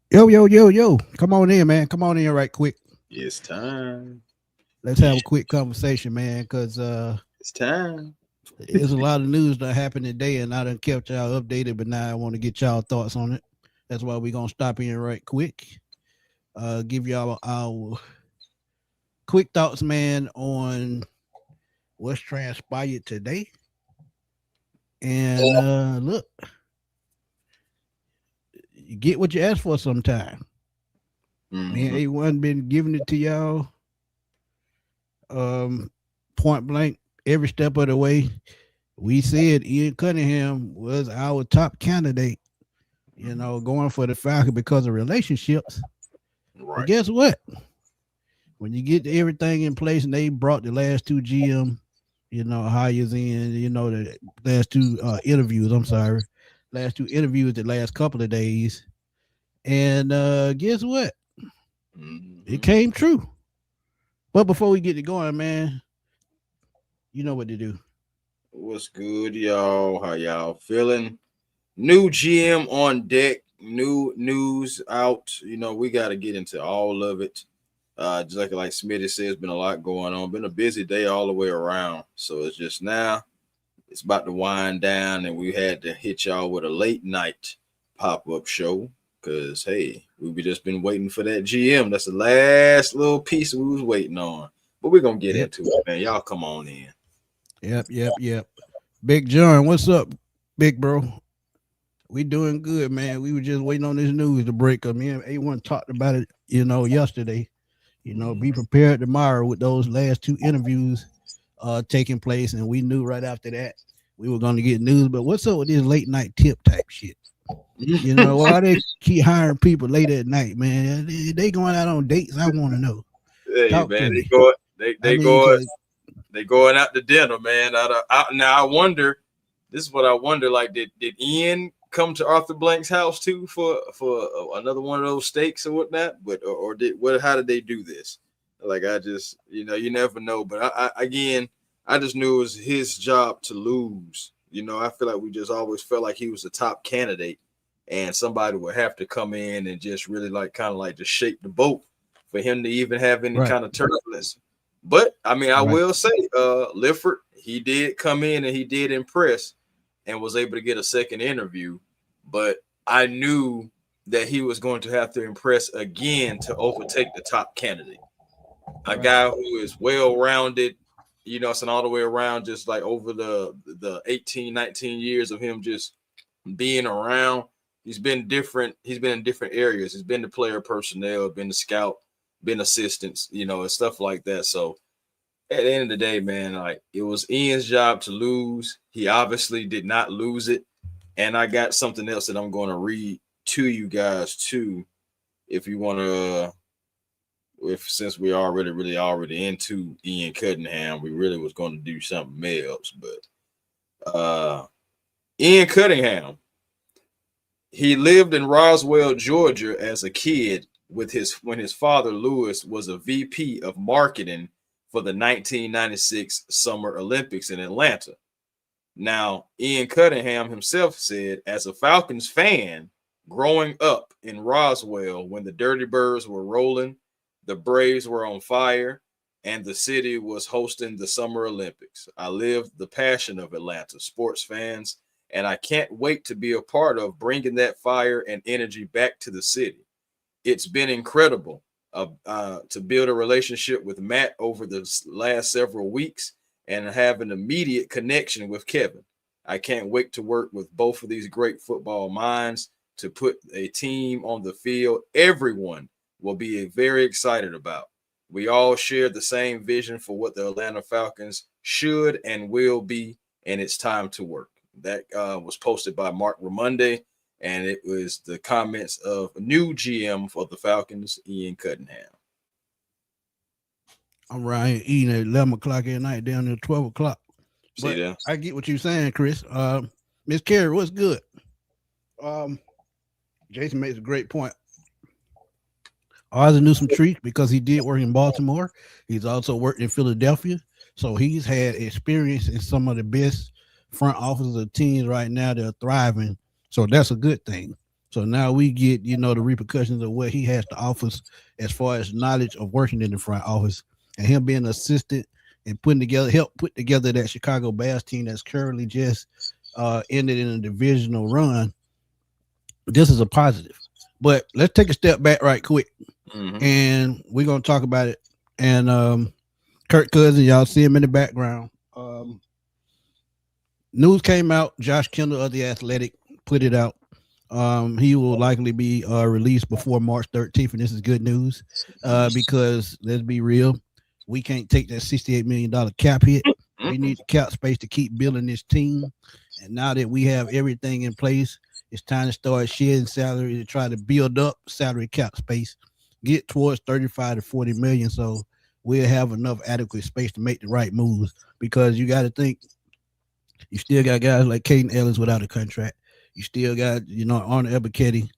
Yo, yo, yo, yo. Come on in, man. Come on in right quick. It's time. Let's have a quick conversation, man, because It's time. there's a lot of news that happened today, and I done kept y'all updated, but now I want to get y'all thoughts on it. That's why we're going to stop in right quick. Give y'all our quick thoughts, man, on what's transpired today. And look, you get what you asked for sometime. Me and Mm-hmm. A1 been giving it to y'all um, point blank every step of the way. We said Ian Cunningham was our top candidate, going for the Falcon because of relationships. But Right. guess what? When you get everything in place and they brought the last two GM, hires in, the last two interviews, I'm sorry, last two interviews the last couple of days. And guess what? It Mm-hmm. came true. But before we get it going, man, you know what to do. What's good, y'all? How y'all feeling? New GM on deck. New news out. We got to get into all of it. Just like Smitty said, it's been a lot going on. Been a busy day all the way around. So it's just now. It's about to wind down, and we had to hit y'all with a late night pop up show because hey, we just been waiting for that GM. That's the last little piece we was waiting on. But we're gonna get Yep, into it, man. Y'all come on in. yep. Big John, what's up, big bro? We doing good, man. We were just waiting on this news to break up. Me and A1 talked about it, yesterday. Be prepared tomorrow with those last two interviews taking place, and we knew right after that we were going to get news. But what's up with this late night tip type shit? Why they keep hiring people late at night, man? They going out on dates. I want to know. Hey Talk man, to me. they I they mean, going cause they going out to dinner, man. Now I wonder. This is what I wonder. Like, did Ian come to Arthur Blank's house too for another one of those steaks or whatnot? But or did what? How did they do this? Like I just you never know. But again I just knew it was his job to lose. I feel like we just always felt like he was the top candidate, and somebody would have to come in and just really like kind of like just shake the boat for him to even have any right, kind of turbulence. But I mean, I right, will say, Lifford, he did come in and he did impress and was able to get a second interview. But I knew that he was going to have to impress again to overtake the top candidate. A right, guy who is well rounded, it's an all the way around, just like over the 18, 19 years of him just being around. He's been different. He's been in different areas. He's been the player personnel, been the scout, been assistants, and stuff like that. So at the end of the day, man, like it was Ian's job to lose. He obviously did not lose it. And I got something else that I'm going to read to you guys too. If you want to, if since we already really already into Ian Cunningham, we really was going to do something else. But Ian Cunningham, he lived in Roswell, Georgia as a kid with his when his father Lewis was a VP of marketing for the 1996 Summer Olympics in Atlanta. Now, Ian Cunningham himself said, as a Falcons fan, growing up in Roswell when the Dirty Birds were rolling, the Braves were on fire, and the city was hosting the Summer Olympics, I lived the passion of Atlanta sports fans, and I can't wait to be a part of bringing that fire and energy back to the city. It's been incredible to build a relationship with Matt over the last several weeks and have an immediate connection with Kevin. I can't wait to work with both of these great football minds to put a team on the field everyone will be very excited about. We all share the same vision for what the Atlanta Falcons should and will be, and it's time to work. That was posted by Mark Ramonde, and it was the comments of new GM for the Falcons, Ian Cunningham. I'm right eating at 11 o'clock at night down to 12 o'clock. See But there? I get what you're saying, Chris. Miss Carey, what's good? Um, Jason makes a great point. Oz knew some treats because he did work in Baltimore. He's also worked in Philadelphia. So he's had experience in some of the best front offices of teams right now that are thriving. So that's a good thing. So now we get, the repercussions of what he has to offer as far as knowledge of working in the front office and him being an assistant and help put together that Chicago Bears team that's currently just ended in a divisional run. This is a positive. But let's take a step back right quick, and we're gonna talk about it. And Kirk Cousins, y'all see him in the background. News came out. Josh Kendall of the Athletic put it out. He will likely be released before March 13th, and this is good news because let's be real, we can't take that $68 million cap hit. We need the cap space to keep building this team, and now that we have everything in place, it's time to start shedding salary to try to build up salary cap space, get towards 35 to 40 million, so we'll have enough adequate space to make the right moves. Because you got to think, you still got guys like Caden Ellis without a contract. You still got, Arnold Ebiketie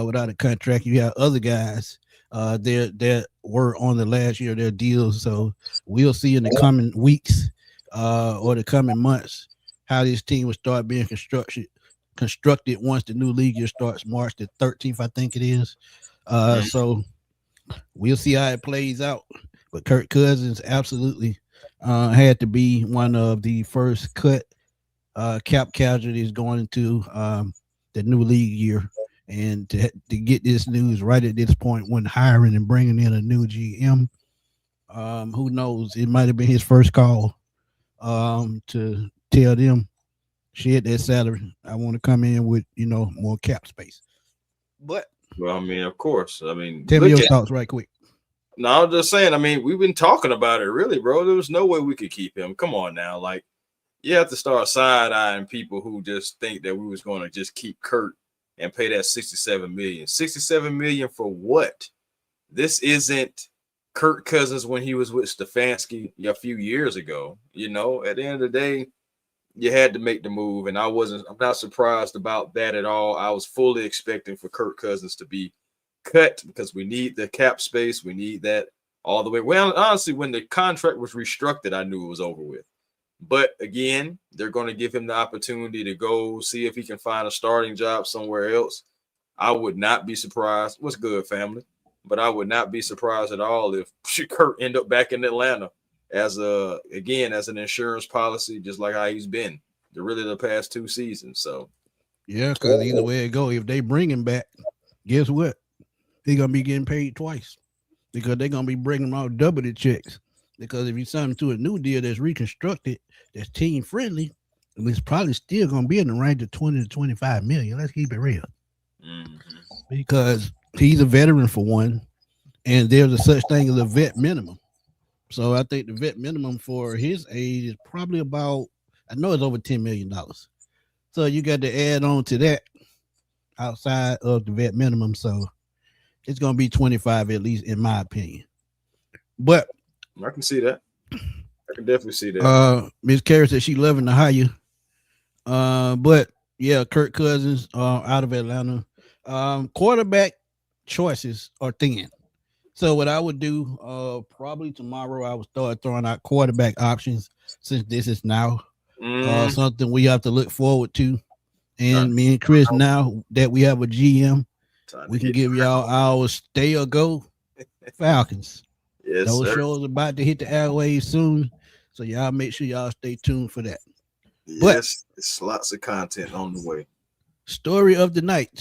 without a contract. You have other guys that were on the last year of their deals. So we'll see in the coming weeks or the coming months how this team will start being constructed once the new league year starts March the 13th, I think it is. So we'll see how it plays out. But Kirk Cousins absolutely had to be one of the first cut cap casualties going into the new league year, and to get this news right at this point when hiring and bringing in a new GM, who knows, it might have been his first call to tell them, shed that salary, I want to come in with more cap space. But well, I mean, of course, tell me your thoughts right quick. No, I'm just saying, I mean, we've been talking about it, really, bro. There was no way we could keep him. Come on now, like, you have to start side-eyeing people who just think that we was going to just keep Kurt and pay that $67 million. $67 million for what? This isn't Kirk Cousins when he was with Stefanski a few years ago. At the end of the day, you had to make the move, and I'm not surprised about that at all. I was fully expecting for Kirk Cousins to be cut because we need the cap space. We need that all the way. Well, honestly, when the contract was restructured, I knew it was over with. But again, they're going to give him the opportunity to go see if he can find a starting job somewhere else. I would not be surprised. What's good, family? But I would not be surprised at all if Kurt end up back in Atlanta as an insurance policy, just like how he's been the past 2 seasons. So yeah, because either way it go, if they bring him back, guess what? They're gonna be getting paid twice because they're gonna be bringing him out double the checks. Because if you sign him to a new deal that's reconstructed, that's team friendly, it's probably still gonna be in the range of 20 to 25 million. Let's keep it real. Because he's a veteran for one, and there's a such thing as a vet minimum. So I think the vet minimum for his age is probably about, I know it's over $10 million. So you got to add on to that outside of the vet minimum. So it's going to be 25 at least, in my opinion. But I can see that. I can definitely see that. Miss Carey said she loving the hire. But yeah, Kirk Cousins out of Atlanta. Quarterback choices are thin. So what I would do, probably tomorrow, I would start throwing out quarterback options, since this is now something we have to look forward to. And me and Chris, now that we have a GM, we can give y'all our stay or go Falcons. Yes, those sir. shows about to hit the airwaves soon, so y'all make sure y'all stay tuned for that. Yes, but it's lots of content on the way. Story of the night.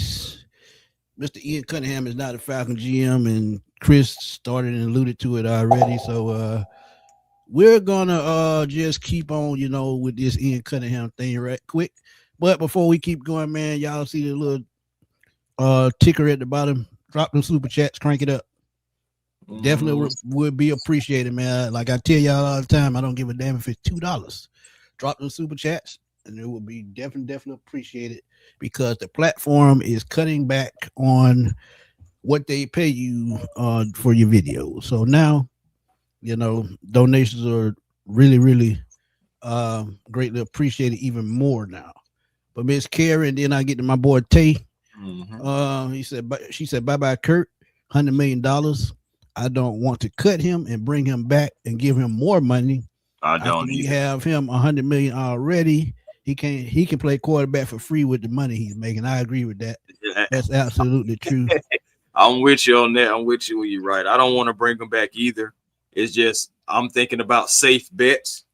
Mr. Ian Cunningham is not a Falcon GM, and Chris started and alluded to it already. So we're gonna just keep on, with this Ian Cunningham thing right quick. But before we keep going, man, y'all see the little ticker at the bottom. Drop them super chats, crank it up. Definitely would be appreciated, man. Like I tell y'all all the time, I don't give a damn if it's $2. Drop them super chats, and it will be definitely appreciated, because the platform is cutting back on what they pay you for your videos. So now, donations are really greatly appreciated even more now. But Miss Carey, and then I get to my boy Tay. She said, bye-bye, Kurt. $100 million. I don't want to cut him and bring him back and give him more money. I don't. We have him $100 million already. He can play quarterback for free with the money he's making. I agree with that. That's absolutely true. I'm with you on that. I'm with you when you're right. I don't want to bring them back either. It's just I'm thinking about safe bets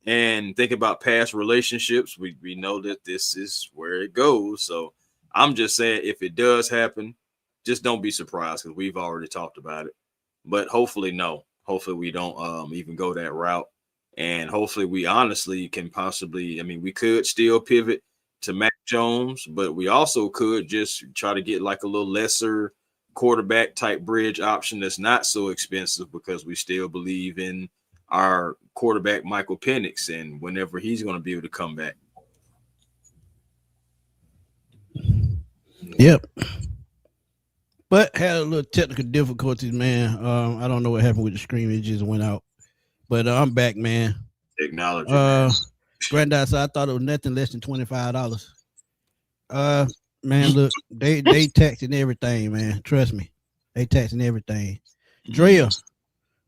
and think about past relationships. We know that this is where it goes. So I'm just saying if it does happen, just don't be surprised because we've already talked about it. But hopefully, no. Hopefully we don't even go that route. And hopefully we honestly can possibly, I mean, we could still pivot to Mac Jones, but we also could just try to get like a little lesser quarterback type bridge option that's not so expensive because we still believe in our quarterback Michael Penix and whenever he's going to be able to come back. Yep. But had a little technical difficulties, man. I don't know what happened with the screen. It just went out. But I'm back, man. Acknowledge it, man. Granddad said I thought it was nothing less than $25. Man, look, they taxing everything, man. Trust me, they taxing everything. Drea,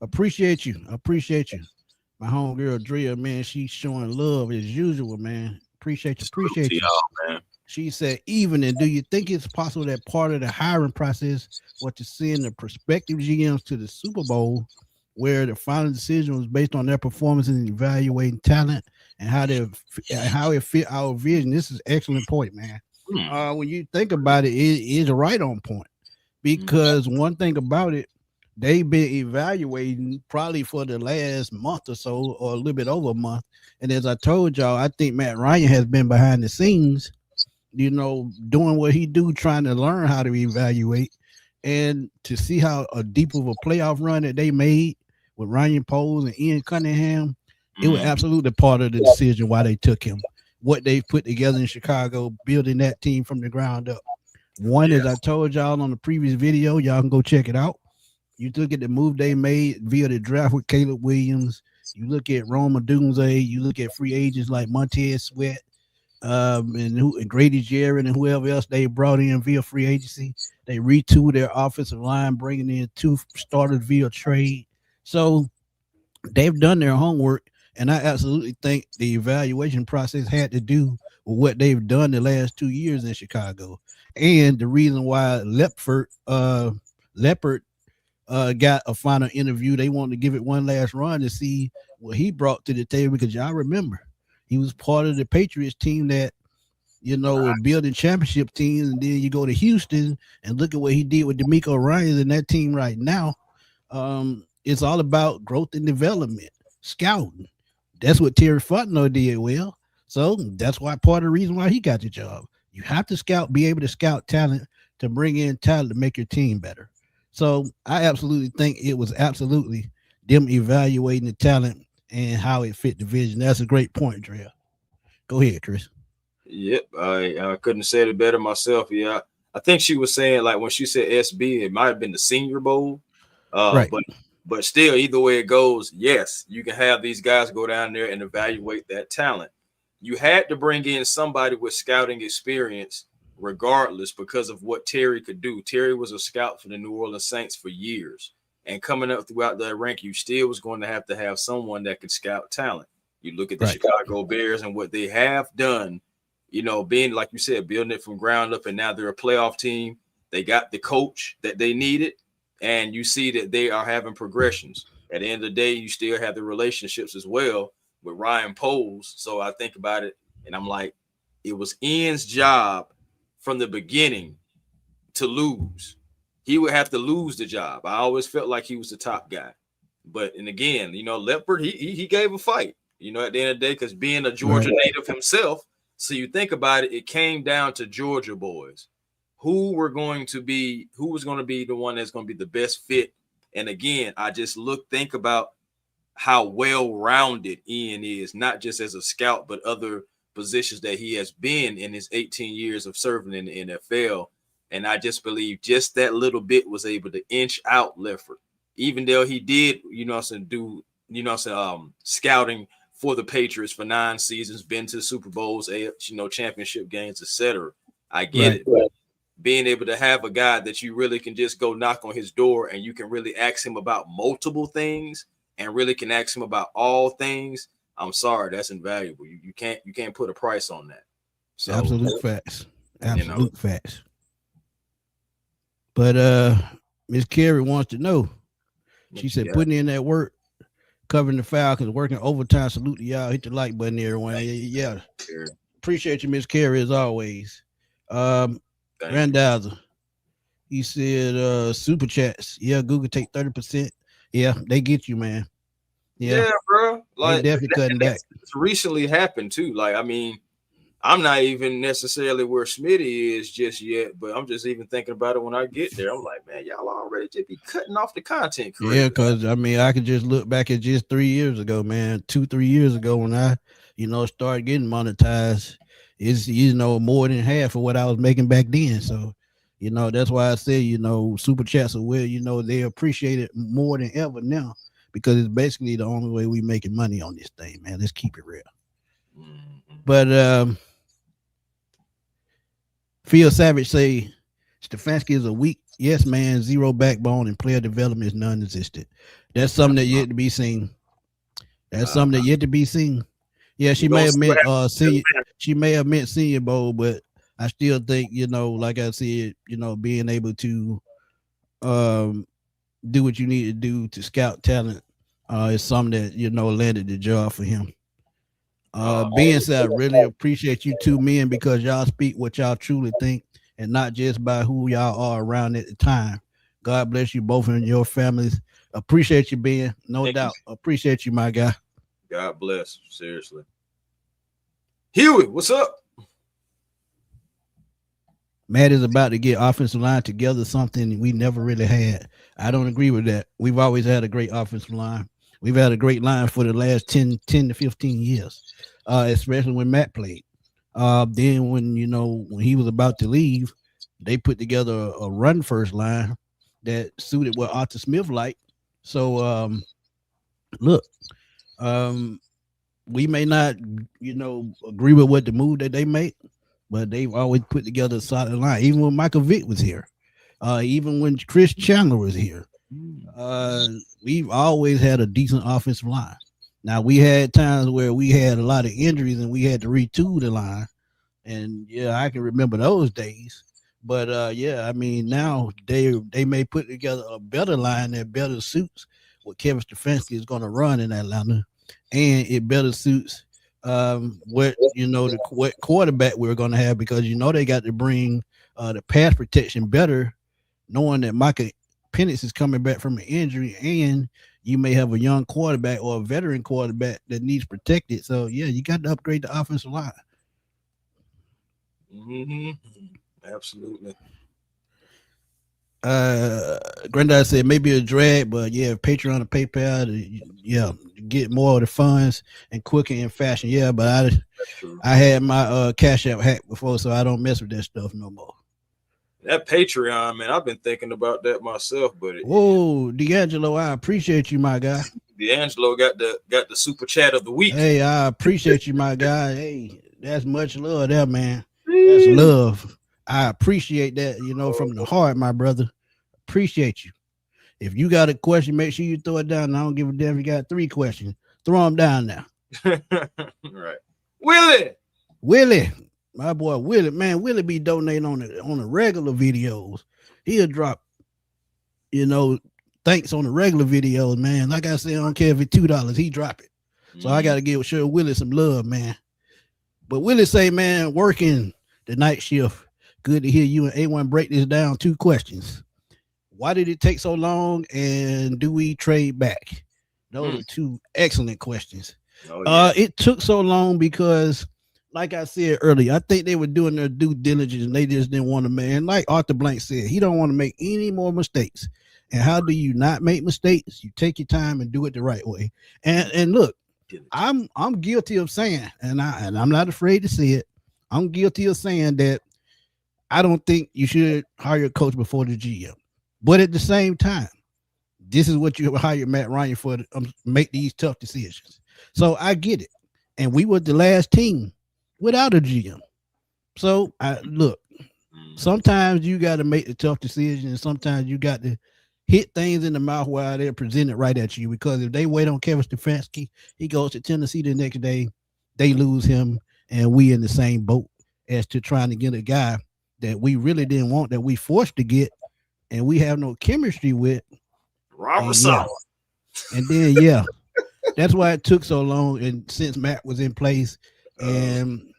appreciate you. My homegirl Drea, man, she's showing love as usual, man. Appreciate you. Man. She said, even and do you think it's possible that part of the hiring process was to send the prospective GMs to the Super Bowl where the final decision was based on their performance and evaluating talent and how it fit our vision? This is excellent point, man. When you think about it, it is right on point because one thing about it, they've been evaluating probably for the last month or so, or a little bit over a month. And as I told y'all, I think Matt Ryan has been behind the scenes, doing what he do, trying to learn how to evaluate and to see how a deep of a playoff run that they made with Ryan Poles and Ian Cunningham. It was absolutely part of the decision why they took him. What they put together in Chicago, building that team from the ground up. One, as I told y'all on the previous video, y'all can go check it out. You look at the move they made via the draft with Caleb Williams. You look at Rome Odunze. You look at free agents like Montez Sweat, and Grady Jarrett and whoever else they brought in via free agency. They retooled their offensive line, bringing in 2 starters via trade. So they've done their homework. And I absolutely think the evaluation process had to do with what they've done the last 2 years in Chicago. And the reason why Leppard got a final interview, they wanted to give it one last run to see what he brought to the table because y'all remember he was part of the Patriots team that, were building championship teams. And then you go to Houston and look at what he did with D'Amico Ryans and that team right now. It's all about growth and development, scouting. That's what Terry Fontenot did well. So that's why part of the reason why he got the job. You have to be able to scout talent to bring in talent to make your team better. So I absolutely think it was absolutely them evaluating the talent and how it fit the vision. That's a great point, Drea. Go ahead, Chris. Yep, I couldn't say it better myself. Yeah, I think she was saying like when she said SB, it might have been the Senior Bowl. Right. But still, either way it goes, yes, you can have these guys go down there and evaluate that talent. You had to bring in somebody with scouting experience, regardless, because of what Terry could do. Terry was a scout for the New Orleans Saints for years, and coming up throughout that rank, you still was going to have someone that could scout talent. You look at the Chicago Bears and what they have done. Being like you said, building it from ground up, and now they're a playoff team. They got the coach that they needed. And you see that they are having progressions. At the end of the day, you still have the relationships as well with Ryan Poles. So I think about it, and I'm like, it was Ian's job from the beginning to lose. He would have to lose the job. I always felt like he was the top guy. And again, Leppard, he gave a fight, at the end of the day, because being a Georgia native himself. So you think about it, it came down to Georgia boys. Who was going to be the one that's going to be the best fit. And again, I just think about how well-rounded Ian is, not just as a scout, but other positions that he has been in his 18 years of serving in the NFL. And I just believe just that little bit was able to inch out Lefford, even though he did, scouting for the Patriots for 9 seasons, been to Super Bowls, championship games, etc. I get it. Being able to have a guy that you really can just go knock on his door and you can really ask him about multiple things and really can ask him about all things. I'm sorry, that's invaluable. You can't put a price on that. So absolute facts. Facts. But Miss Carey wants to know. What She you said, got? putting in that work, covering the Falcons, working overtime. Salute to y'all. Hit the like button, everyone. Thank Yeah. you, Carrie. Appreciate you, Miss Carey, as always. Um, Thank you. Randazza, he said, super chats. Yeah, Google take 30%. Yeah, they get you, man. Yeah, Yeah, bro. they Like, definitely cutting and back. that's recently happened too. Like, I mean, I'm not even necessarily where Smitty is just yet, but I'm just even thinking about it when I get there. I'm like, man, y'all already just be cutting off the content Yeah, creators. because I mean, I could just look back at just 3 years ago, man. 2, 3 years ago when I, started getting monetized, it's more than half of what I was making back then. So, that's why I say, super chats are where, they appreciate it more than ever now because it's basically the only way we making money on this thing, man. Let's keep it real. Mhm. But Phil Savage say Stefanski is a weak yes man, zero backbone, and player development is non-existent. That's something that yet to be seen. That's Uh, something that yet to be seen. Yeah, we're she gonna may have see what meant senior. happens. She may have meant senior bowl, but I still think like I said, being able to um do what you need to do to scout talent is something that landed the job for him. Being said, I really appreciate you two men because y'all speak what y'all truly think and not just by who y'all are around at the time. God bless you both and your families. Appreciate you, Ben. No Thank you. doubt. Appreciate you, my guy. God bless. Seriously. Huey, what's up? Matt is about to get offensive line together, something we never really had. I don't agree with that. We've always had a great offensive line. We've had a great line for the last 10 to 15 years, especially when Matt played. Then when he was about to leave, they put together a run first line that suited what Arthur Smith liked. So look, um, we may not, agree with what the move that they make, but they've always put together a solid line. Even when Michael Vick was here, even when Chris Chandler was here, uh, we've always had a decent offensive line. Now we had times where we had a lot of injuries and we had to retool the line, and yeah, I can remember those days. But yeah, I mean now they may put together a better line that better suits what Kevin Stefanski is going to run in Atlanta, and it better suits what what quarterback we're going to have because they got to bring the pass protection better, knowing that Micah Penix is coming back from an injury, and you may have a young quarterback or a veteran quarterback that needs protected. So yeah, you got to upgrade the offensive line. Mm-hmm. Absolutely. Granddad said maybe a drag, but yeah, Patreon and PayPal, yeah, get more of the funds and quicker in fashion. Yeah, but That's true. I had my Cash App hacked before, so I don't mess with that stuff no more. That Patreon, man, I've been thinking about that myself, but Whoa, D'Angelo, I appreciate you, my guy. D'Angelo got the super chat of the week. Hey, I appreciate you, my guy. Hey, that's much love there, man. That's love. I appreciate that, from the heart, my brother. Appreciate you. If you got a question, make sure you throw it down. I don't give a damn if you got 3 questions. Throw them down now. Right. Willie. Willie, my boy Willie, man, Willie be donating on the regular videos. He'll drop, thanks on the regular videos, man. Like I said, I don't care if it's $2, he drop it. So I gotta give sure Willie some love, man. But Willie say, man, working the night shift. Good to hear you and A1 break this down. 2 questions. Why did it take so long? And do we trade back? Those are 2 excellent questions. Oh, yeah. It took so long because, like I said earlier, I think they were doing their due diligence and they just didn't want to, man. Like Arthur Blank said, he don't want to make any more mistakes. And how do you not make mistakes? You take your time and do it the right way. And look, I'm guilty of saying, and I'm not afraid to say it. I'm guilty of saying that I don't think you should hire a coach before the GM. But at the same time, this is what you hire Matt Ryan for to make these tough decisions. So I get it. And we were the last team without a GM. So look, sometimes you got to make the tough decisions, and sometimes you got to hit things in the mouth while they're presented right at you. Because if they wait on Kevin Stefanski, he goes to Tennessee the next day, they lose him, and we in the same boat as to trying to get a guy that we really didn't want, that we forced to get and we have no chemistry with. Robert And Sala. and then that's why it took so long. And since Matt was in place, and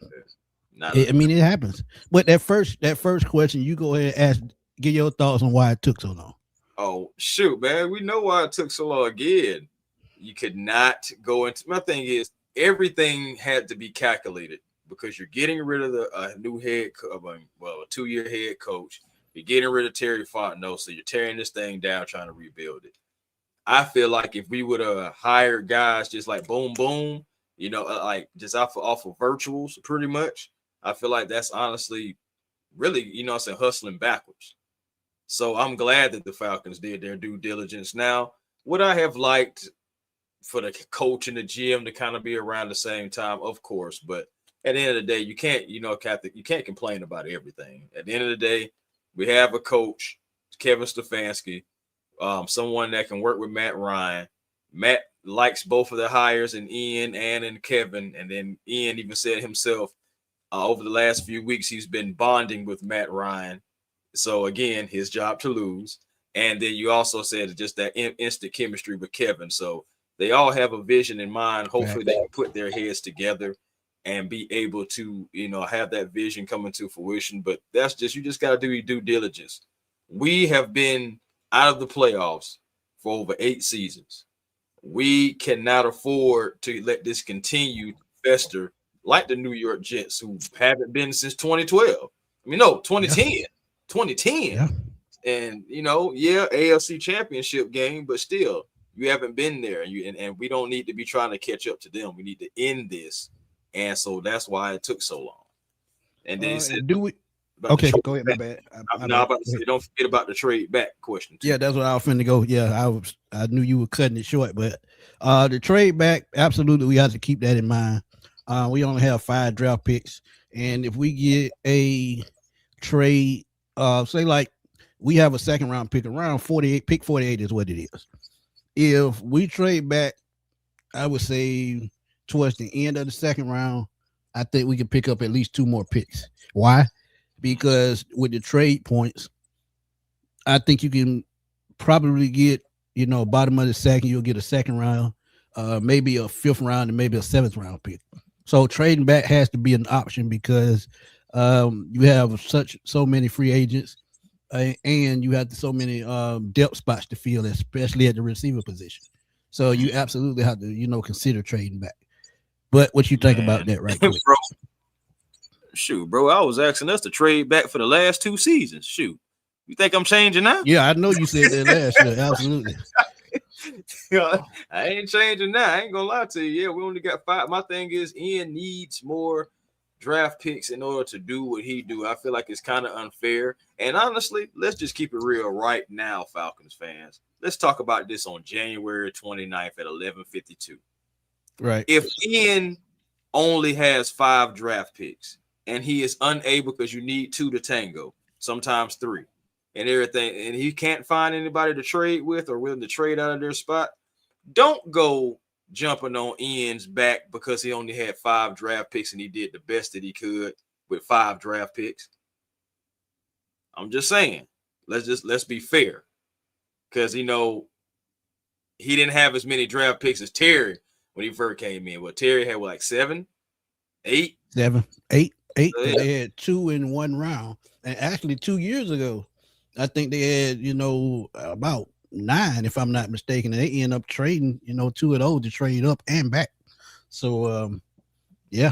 I mean, it happens. But that first question, you go ahead and ask, get your thoughts on why it took so long. Oh shoot, man, we know why it took so long. Again, you could not go into. My thing is, everything had to be calculated because you're getting rid of the new head, a 2-year head coach. You're getting rid of Terry Fontenot, so you're tearing this thing down, trying to rebuild it. I feel like if we would have hired guys just like boom, boom, like just off of virtuals, pretty much, I feel like that's honestly really, I'm saying, hustling backwards. So I'm glad that the Falcons did their due diligence. Now, would I have liked for the coach and the GM to kind of be around the same time? Of course, but at the end of the day, you can't, Captain, you can't complain about everything. At the end of the day, we have a coach, Kevin Stefanski, someone that can work with Matt Ryan. Matt likes both of the hires in Ian and in Kevin. And then Ian even said himself over the last few weeks, he's been bonding with Matt Ryan. So again, his job to lose. And then you also said just that instant chemistry with Kevin. So they all have a vision in mind. Hopefully they can put their heads together and be able to, have that vision coming to fruition. But you just got to do your due diligence. We have been out of the playoffs for over 8 seasons. We cannot afford to let this continue to fester like the New York Jets, who haven't been since 2012. 2010. Yeah. 2010. Yeah. And AFC championship game, but still you haven't been there, and we don't need to be trying to catch up to them. We need to end this, and so that's why it took so long. And then okay, go ahead. My bad. I'm about to say, don't forget about the trade back question too. Yeah, that's what I was finna go. Yeah, I knew you were cutting it short, but the trade back, absolutely, we have to keep that in mind. We only have 5 draft picks, and if we get a trade, say like we have a second round pick, around 48, pick 48 is what it is. If we trade back, I would say towards the end of the second round, I think we can pick up at least 2 more picks. Why? Because with the trade points, I think you can probably get, bottom of the second, you'll get a second round, maybe a 5th round, and maybe a 7th round pick. So trading back has to be an option because you have so many free agents, and you have so many depth spots to fill, especially at the receiver position. So you absolutely have to, consider trading back. But what you think about that, right quick? Bro. Shoot, bro, I was asking us to trade back for the last 2 seasons. Shoot, you think I'm changing now? Yeah, I know you said that last year. Absolutely. I ain't changing now. I ain't gonna lie to you. Yeah, we only got 5. My thing is, Ian needs more draft picks in order to do what he do. I feel like it's kind of unfair. And honestly, let's just keep it real right now, Falcons fans. Let's talk about this on January 29th at 11:52. Right. If Ian only has 5 draft picks and he is unable, because you need 2 to tango, sometimes 3, and everything, and he can't find anybody to trade with or willing to trade out of their spot, don't go jumping on Ian's back because he only had 5 draft picks and he did the best that he could with 5 draft picks. I'm just saying, let's be fair, because he didn't have as many draft picks as Terry when he first came in. Well, Terry had like 7, 8, 7, 8. They had 2 in 1 round, and actually 2 years ago, I think they had about 9, if I'm not mistaken. And they end up trading 2 of those to trade up and back. So yeah.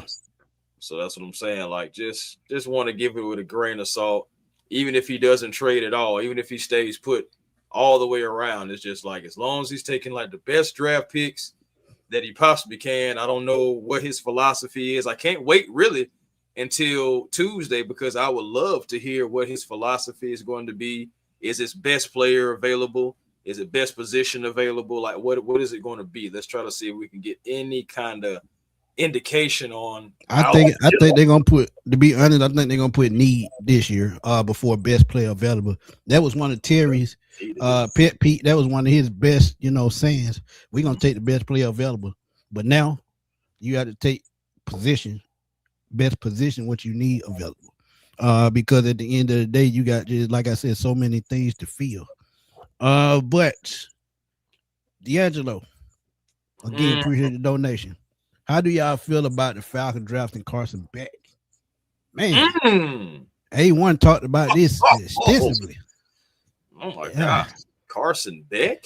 So that's what I'm saying. Like, just want to give it with a grain of salt. Even if he doesn't trade at all, even if he stays put all the way around, it's just like, as long as he's taking like the best draft picks that he possibly can. I don't know what his philosophy is. I can't wait really until Tuesday, because I would love to hear what his philosophy is going to be. Is his best player available? Is it best position available? Like, what is it going to be? Let's try to see if we can get any kind of indication on. I think they're gonna put, to be honest, I think they're gonna put need this year before best player available. That was one of Terry's pet Pete. That was one of his best, sayings. We're gonna take the best player available. But now you have to take best position, what you need available. because at the end of the day, you got just like I said, so many things to feel. But D'Angelo, again, Mm, appreciate the donation. How do y'all feel about the Falcons drafting Carson Beck? Man, mm. A1 talked about this Oh, extensively. oh my Yeah, God. Carson Beck?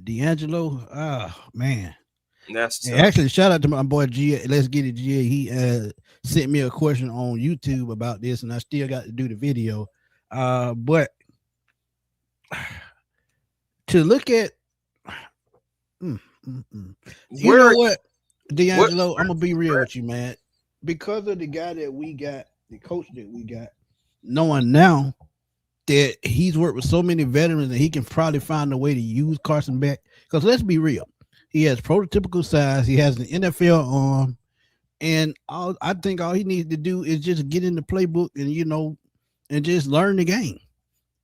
D'Angelo, man. That's And tough. actually, shout out to my boy G. Let's get it, G. He sent me a question on YouTube about this, and I still got to do the video. But to look at, mm, mm, mm. You know Where, what, what? D'Angelo, I'm gonna be real with you, man. Because of the guy that we got, the coach that we got, knowing now that he's worked with so many veterans and he can probably find a way to use Carson Beck. Because let's be real, he has prototypical size, he has an NFL arm, and I think all he needs to do is just get in the playbook and and just learn the game.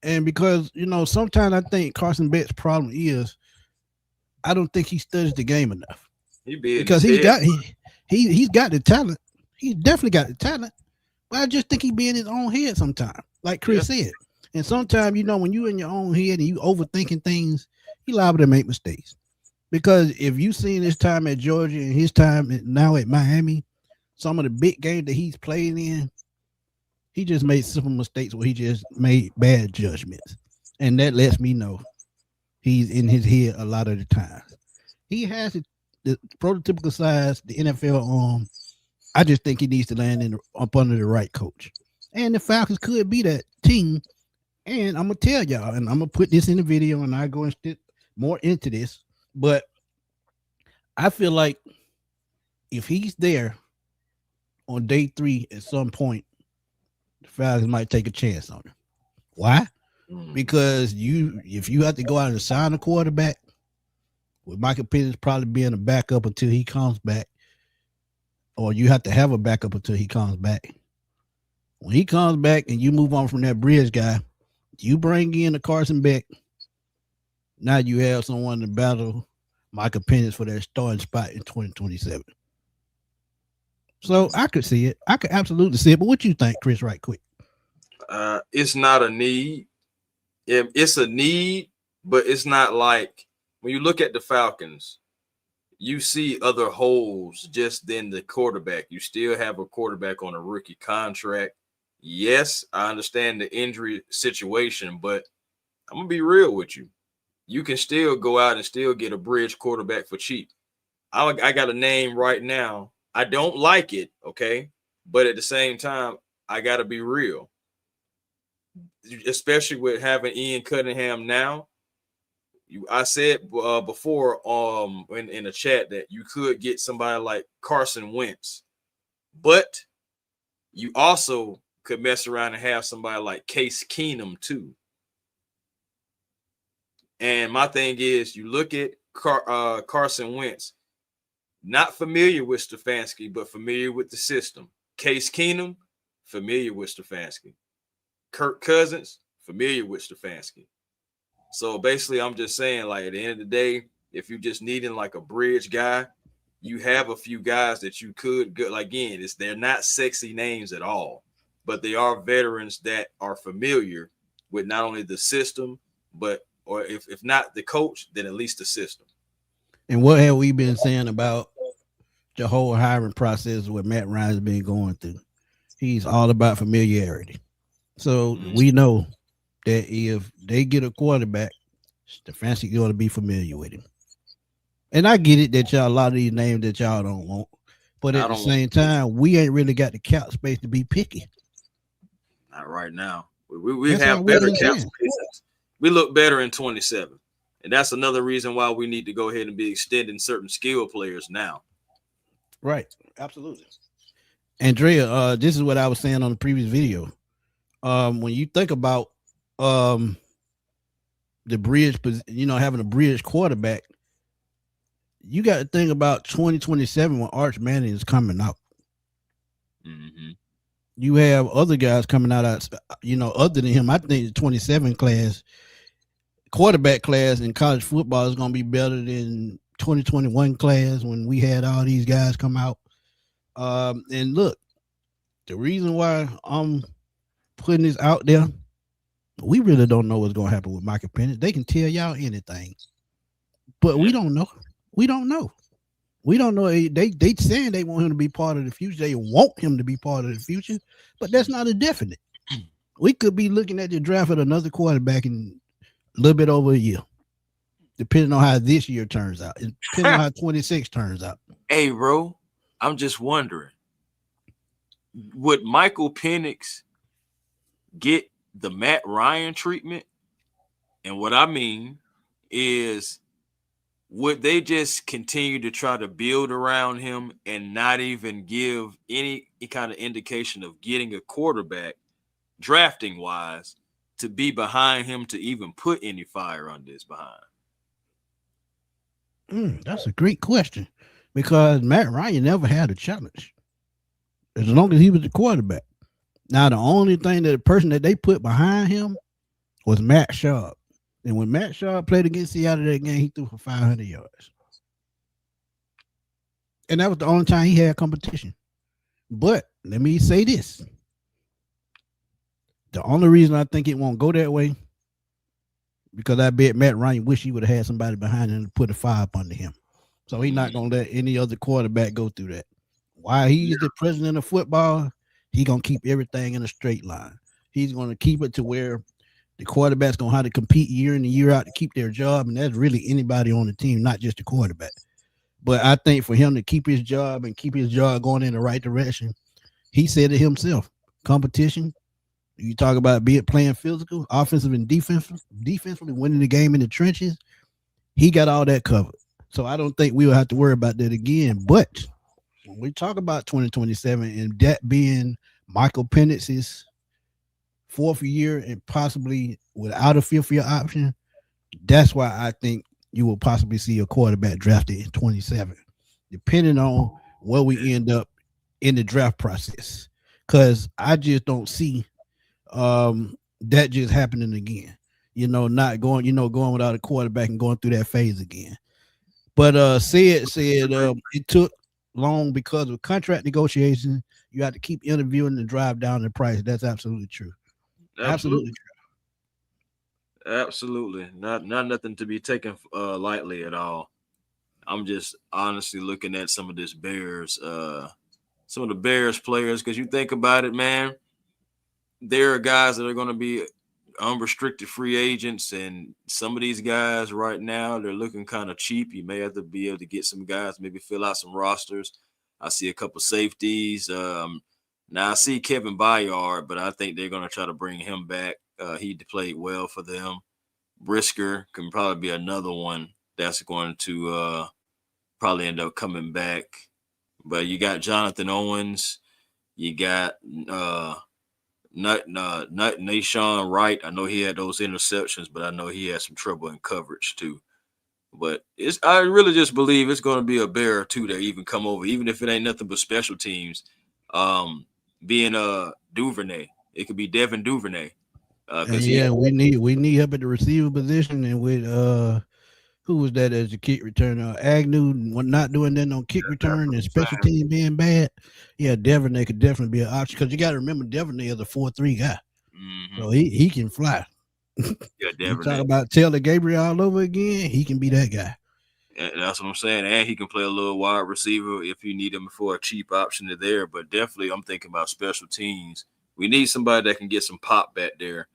And because sometimes I think Carson Beck's problem is I don't think he studies the game enough He be in because his head. he's got the talent. He's definitely got the talent, but I just think he be in his own head sometimes, like Yeah. Chris said. And sometimes when you in your own head and you overthinking things, you liable to make mistakes. Because if you seen his time at Georgia and his time now at Miami, some of the big games that he's played in, he just made simple mistakes where he just made bad judgments. And that lets me know he's in his head a lot of the times. He has the prototypical size, the NFL arm. I just think he needs to land up under the right coach. And the Falcons could be that team. And I'm going to tell y'all, and I'm going to put this in the video and I go and stick more into this. But I feel like if he's there on day 3 at some point, the Falcons might take a chance on him. Why? Mm. Because if you have to go out and sign a quarterback, with Michael Pittman probably being a backup until he comes back, or you have to have a backup until he comes back. When he comes back and you move on from that bridge guy, you bring in the Carson Beck. Now you have someone to battle Michael Penix for that starting spot in 2027. So I could see it. I could absolutely see it. But what you think, Chris, right quick? It's not a need. It's a need, but it's not like when you look at the Falcons, you see other holes just than the quarterback. You still have a quarterback on a rookie contract. Yes, I understand the injury situation, but I'm going to be real with you. You can still go out and still get a bridge quarterback for cheap. I got a name right now. I don't like it, okay? But at the same time, I got to be real. Especially with having Ian Cunningham now. I said before in the chat that you could get somebody like Carson Wentz, but you also could mess around and have somebody like Case Keenum too. And my thing is, you look at Carson Wentz, not familiar with Stefanski, but familiar with the system. Case Keenum, familiar with Stefanski. Kirk Cousins, familiar with Stefanski. So basically, I'm just saying, like, at the end of the day, if you're just needing like a bridge guy, you have a few guys that you could go. Like, again, they're not sexy names at all, but they are veterans that are familiar with not only the system, but or if not the coach, then at least the system. And what have we been saying about the whole hiring process what Matt Ryan's been going through? He's all about familiarity. So we know that if they get a quarterback, Stefanski going to be familiar with him. And I get it that y'all a lot of these names that y'all don't want, but at the same time, we ain't really got the cap space to be picky. Not right now. We have better cap space. We look better in 27. And that's another reason why we need to go ahead and be extending certain skill players now. Right. Absolutely. Andrea, this is what I was saying on the previous video. When you think about the bridge, having a bridge quarterback, you got to think about 2027 when Arch Manning is coming out. Mm-hmm. You have other guys coming out, other than him. I think the 27 class, quarterback class in college football is going to be better than 2021 class when we had all these guys come out. And look, the reason why I'm putting this out there. We really don't know what's gonna happen with Michael Penix. They can tell y'all anything, but we don't know. We don't know. We don't know. They saying they want him to be part of the future. They want him to be part of the future, but that's not a definite. We could be looking at the draft of another quarterback in a little bit over a year, depending on how this year turns out. Depending on how 26 turns out. Hey, bro, I'm just wondering, would Michael Penix get the Matt Ryan treatment? And what I mean is, would they just continue to try to build around him and not even give any kind of indication of getting a quarterback drafting wise to be behind him to even put any fire on this behind? That's a great question, because Matt Ryan never had a challenge as long as he was the quarterback. Now, the only thing that the person that they put behind him was Matt Schaub. And when Matt Schaub played against Seattle that game, he threw for 500 yards. And that was the only time he had competition. But let me say this. The only reason I think it won't go that way, because I bet Matt Ryan wish he would have had somebody behind him to put a fire up under him. So he's not going to let any other quarterback go through that. While he's the president of football, he's going to keep everything in a straight line. He's going to keep it to where the quarterback's going to have to compete year in and year out to keep their job, and that's really anybody on the team, not just the quarterback. But I think for him to keep his job and keep his job going in the right direction, he said it himself. Competition, you talk about playing physical, offensive and defensively winning the game in the trenches, he got all that covered. So I don't think we will have to worry about that again. But when we talk about 2027 and that being Michael Penix's fourth year and possibly without a fifth year option, that's why I think you will possibly see a quarterback drafted in 27, depending on where we end up in the draft process. Because I just don't see that just happening again. Not going, going without a quarterback and going through that phase again. But said it took long because of contract negotiations. You have to keep interviewing and drive down the price. That's absolutely true. Absolutely true. Absolutely. Not nothing to be taken lightly at all. I'm just honestly looking at some of the Bears players, because you think about it, man, there are guys that are going to be unrestricted free agents, and some of these guys right now, they're looking kind of cheap. You may have to be able to get some guys, maybe fill out some rosters. I see a couple safeties. Now I see Kevin Byard, but I think they're going to try to bring him back. He played well for them. Brisker can probably be another one that's going to probably end up coming back. But you got Jonathan Owens. You got Nashawn Wright. I know he had those interceptions, but I know he had some trouble in coverage too. But I really just believe it's going to be a Bear or two that even come over, even if it ain't nothing but special teams. Being Duvernay, it could be Devin Duvernay. We need help at the receiver position, and with who was that as a kick returner? Agnew not doing that on kick return and special team being bad. Yeah, Duvernay could definitely be an option, because you got to remember Duvernay is a 4-3 guy, so he can fly. Yeah, you talk about Taylor Gabriel all over again. He can be that guy. And that's what I'm saying. And he can play a little wide receiver if you need him for a cheap option there. But definitely, I'm thinking about special teams. We need somebody that can get some pop back there.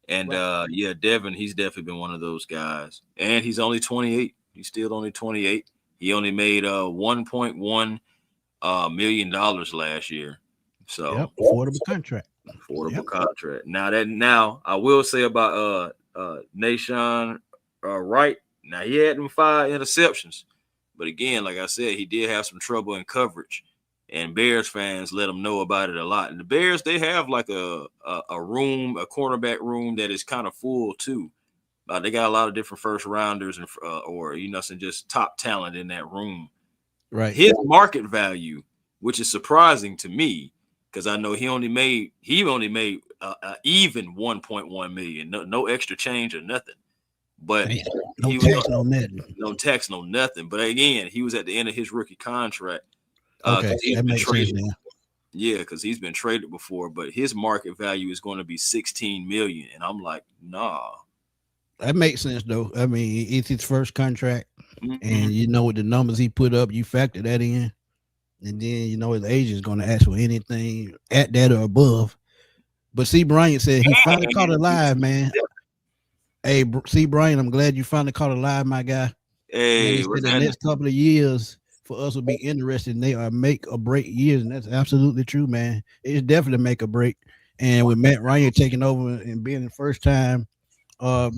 And Devin, he's definitely been one of those guys. And he's only 28. He's still only 28. He only made $1.1 million last year. So affordable contract. Contract. Now I will say about Nashawn Wright. Now he had them 5 interceptions, but again, like I said, he did have some trouble in coverage, and Bears fans let him know about it a lot. And the Bears, they have like a cornerback room that is kind of full too. They got a lot of different first rounders and some just top talent in that room. Right. His market value, which is surprising to me, because I know he only made even 1.1 million, no extra change or nothing. But no tax, no nothing. No tax, no nothing. But again, he was at the end of his rookie contract. Okay, that makes sense now. Yeah, because he's been traded before, but his market value is going to be 16 million. And I'm like, nah. That makes sense though. I mean, it's his first contract, Mhm. and you know with the numbers he put up, you factor that in, and then you know his agent is going to ask for anything at that or above. But see, Bryant said he finally caught it live, man. Hey, see, Brian, I'm glad you finally caught it live, my guy. And he Hey, said what's the happening? next couple of years for us will be interesting. They are make or break years, and that's absolutely true, man. It's definitely make or break. And with Matt Ryan taking over and being the first time,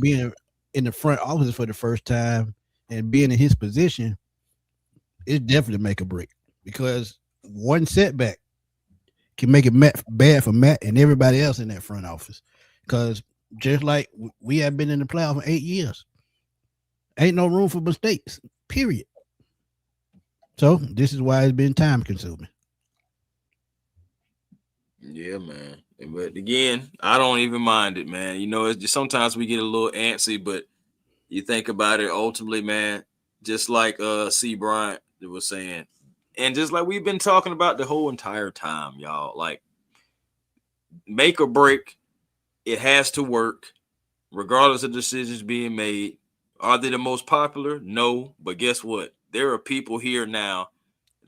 being in the front office for the first time and being in his position, it's definitely make or break because one setback can make it bad for Matt and everybody else in that front office. Because just like we have been in the playoff for 8 years, ain't no room for mistakes. Period. So this is why it's been time consuming. Yeah, man. But again, I don't even mind it, man. You know, it's just sometimes we get a little antsy, but you think about it ultimately, man, just like C. Bryant was saying, and just like we've been talking about the whole entire time, y'all, like make or break, it has to work, regardless of decisions being made. Are they the most popular? No. But guess what? There are people here now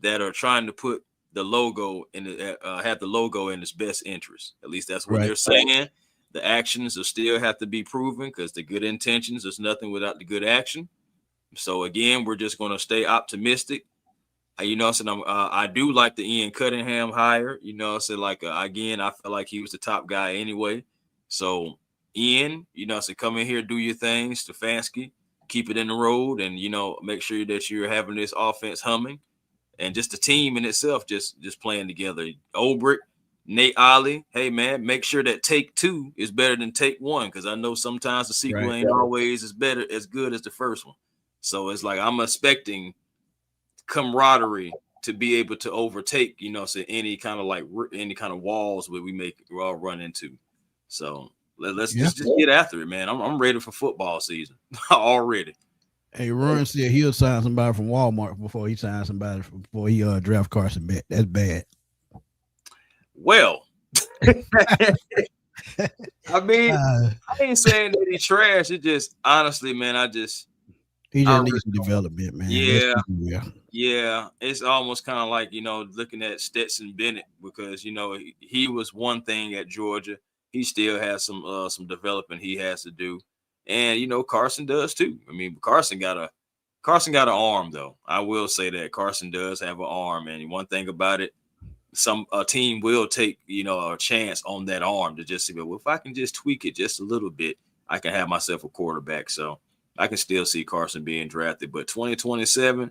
that are trying to put the logo in have the logo in its best interest. At least that's what Right. they're saying. The actions will still have to be proven because the good intentions is nothing without the good action. So again, we're just going to stay optimistic. You know, I said I do like the Ian Cunningham hire. You know, I said like again, I feel like he was the top guy anyway. So Ian, you know, I said come in here, do your thing, Stefanski, keep it in the road, and you know, make sure that you're having this offense humming and just the team in itself just playing together. Olbrick, Nate Ollie, hey man, make sure that take two is better than take one because I know sometimes the sequel Right. ain't always as good as the first one. So it's like I'm expecting camaraderie to be able to overtake, you know, so any kind of like any kind of walls where we all run into. So let's Yeah. just get after it, man. I'm ready for football season already. Hey, Ron said he'll sign somebody from Walmart before he signs somebody before he draft Carson back. That's bad. Well, I mean, Uh, I ain't saying that he trash. It just honestly, man, he I just really needs some don't. development, man. Let's Yeah, keep it real. yeah. It's almost kind of like, you know, looking at Stetson Bennett because you know he was one thing at Georgia. He still has some development he has to do, and you know Carson does too. I mean, Carson got an arm though. I will say that Carson does have an arm, and one thing about it, a team will take, you know, a chance on that arm to just see, well, if I can just tweak it just a little bit, I can have myself a quarterback. So I can still see Carson being drafted. But 2027,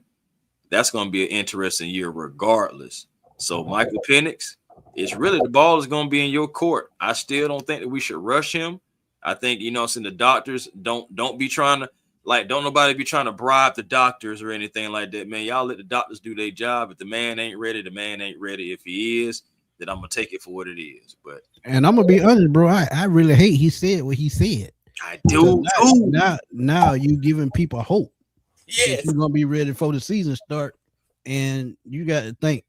that's going to be an interesting year regardless. So Michael Penix, it's really the ball is going to be in your court. I still don't think that we should rush him. I think, you know, since the doctors don't be trying to like, don't nobody be trying to bribe the doctors or anything like that, man. Y'all let the doctors do their job. If the man ain't ready, the man ain't ready. If he is, then I'm gonna take it for what it is. But And I'm gonna be honest, bro. I really hate he said what he said I because do too. now you giving people hope that Yes. you're gonna be ready for the season start, and you got to think: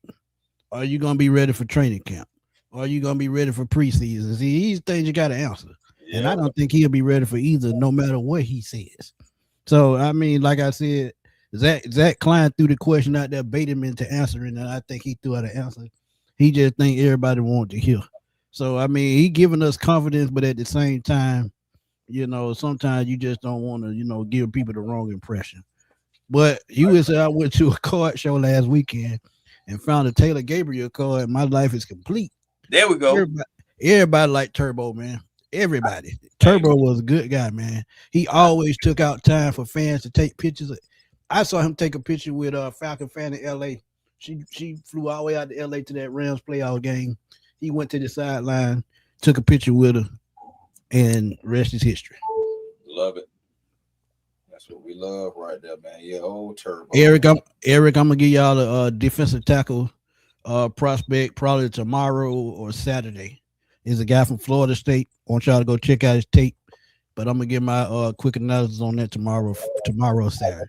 are you gonna be ready for training camp? Are you gonna be ready for preseason? See, these things you got to answer, and I Yeah. don't think he'll be ready for either, no matter what he says. So I mean, like I said, Zach Klein threw the question out there, bait him into answering, and I think he threw out an answer. He just think everybody wanted to hear. So I mean, he giving us confidence, but at the same time, you know, sometimes you just don't want to, you know, give people the wrong impression. But you would say I went to a card show last weekend and found a Taylor Gabriel card, and my life is complete. There we go. Everybody liked Turbo, man. Everybody. Hey, Turbo was a good guy, man. He always took out time for fans to take pictures. I saw him take a picture with a Falcon fan in LA. She flew all the way out to LA to that Rams playoff game. He went to the sideline, took a picture with her, and rest is history. Love it. That's what we love right there, man. Yeah, old Turbo. Eric, I'm gonna give y'all a defensive tackle prospect probably tomorrow or Saturday. He's a guy from Florida State. I want y'all to go check out his tape. But I'm gonna give my quick analysis on that tomorrow Saturday.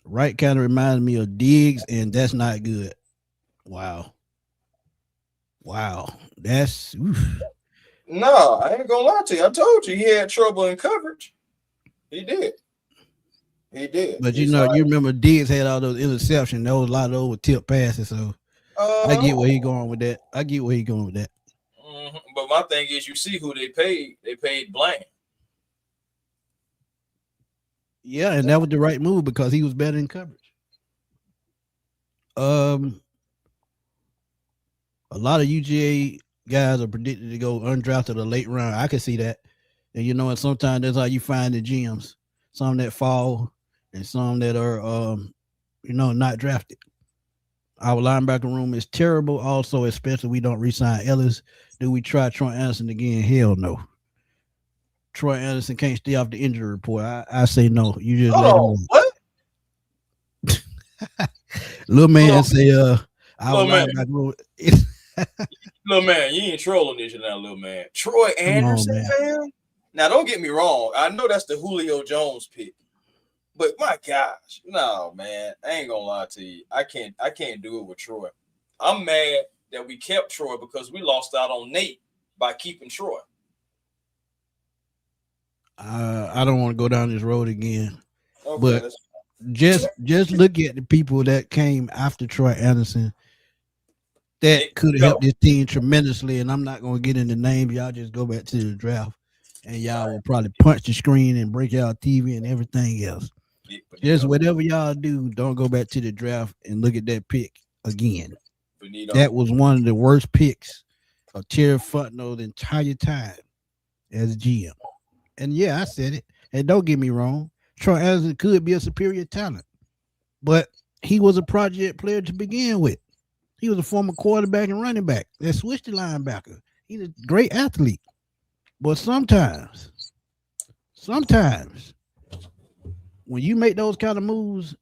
Right kind of reminds me of Diggs, and that's not good. Wow. Wow. That's oof. No, I ain't gonna lie to you. I told you he had trouble in coverage. He did. He did. But He's like, you remember Diggs had all those interceptions. There was a lot of those tip passes. So I get where he going with that. But my thing is, you see who they paid. They paid Bland. Yeah, and that was the right move because he was better in coverage. A lot of UGA guys are predicted to go undrafted a late round. I can see that. And and sometimes that's how you find the gems. Some that fall and some that are not drafted. Our linebacker room is terrible. Also, especially we don't re-sign Ellis. Do we try Troy Anderson again? Hell no. Troy Anderson can't stay off the injury report. I say no. You just let him. What? Little man say our little linebacker room. Little man, you ain't trolling this now, little man. Troy Anderson, man. Now, don't get me wrong. I know that's the Julio Jones pick. But my gosh, no, man. I ain't gonna lie to you. I can't do it with Troy. I'm mad that we kept Troy because we lost out on Nate by keeping Troy. I don't want to go down this road again. Okay, but just look at the people that came after Troy Anderson that could have helped this team tremendously. And I'm not going to get into names. Y'all just go back to the draft and y'all will probably punch the screen and break out TV and everything else. Just whatever y'all do, don't go back to the draft and look at that pick again. That was one of the worst picks of Terry Fontenot the entire time as GM. And yeah, I said it. And don't get me wrong, Troy Anderson could be a superior talent, but he was a project player to begin with. He was a former quarterback and running back that switched to linebacker. He's a great athlete. But sometimes, when you make those kind of moves,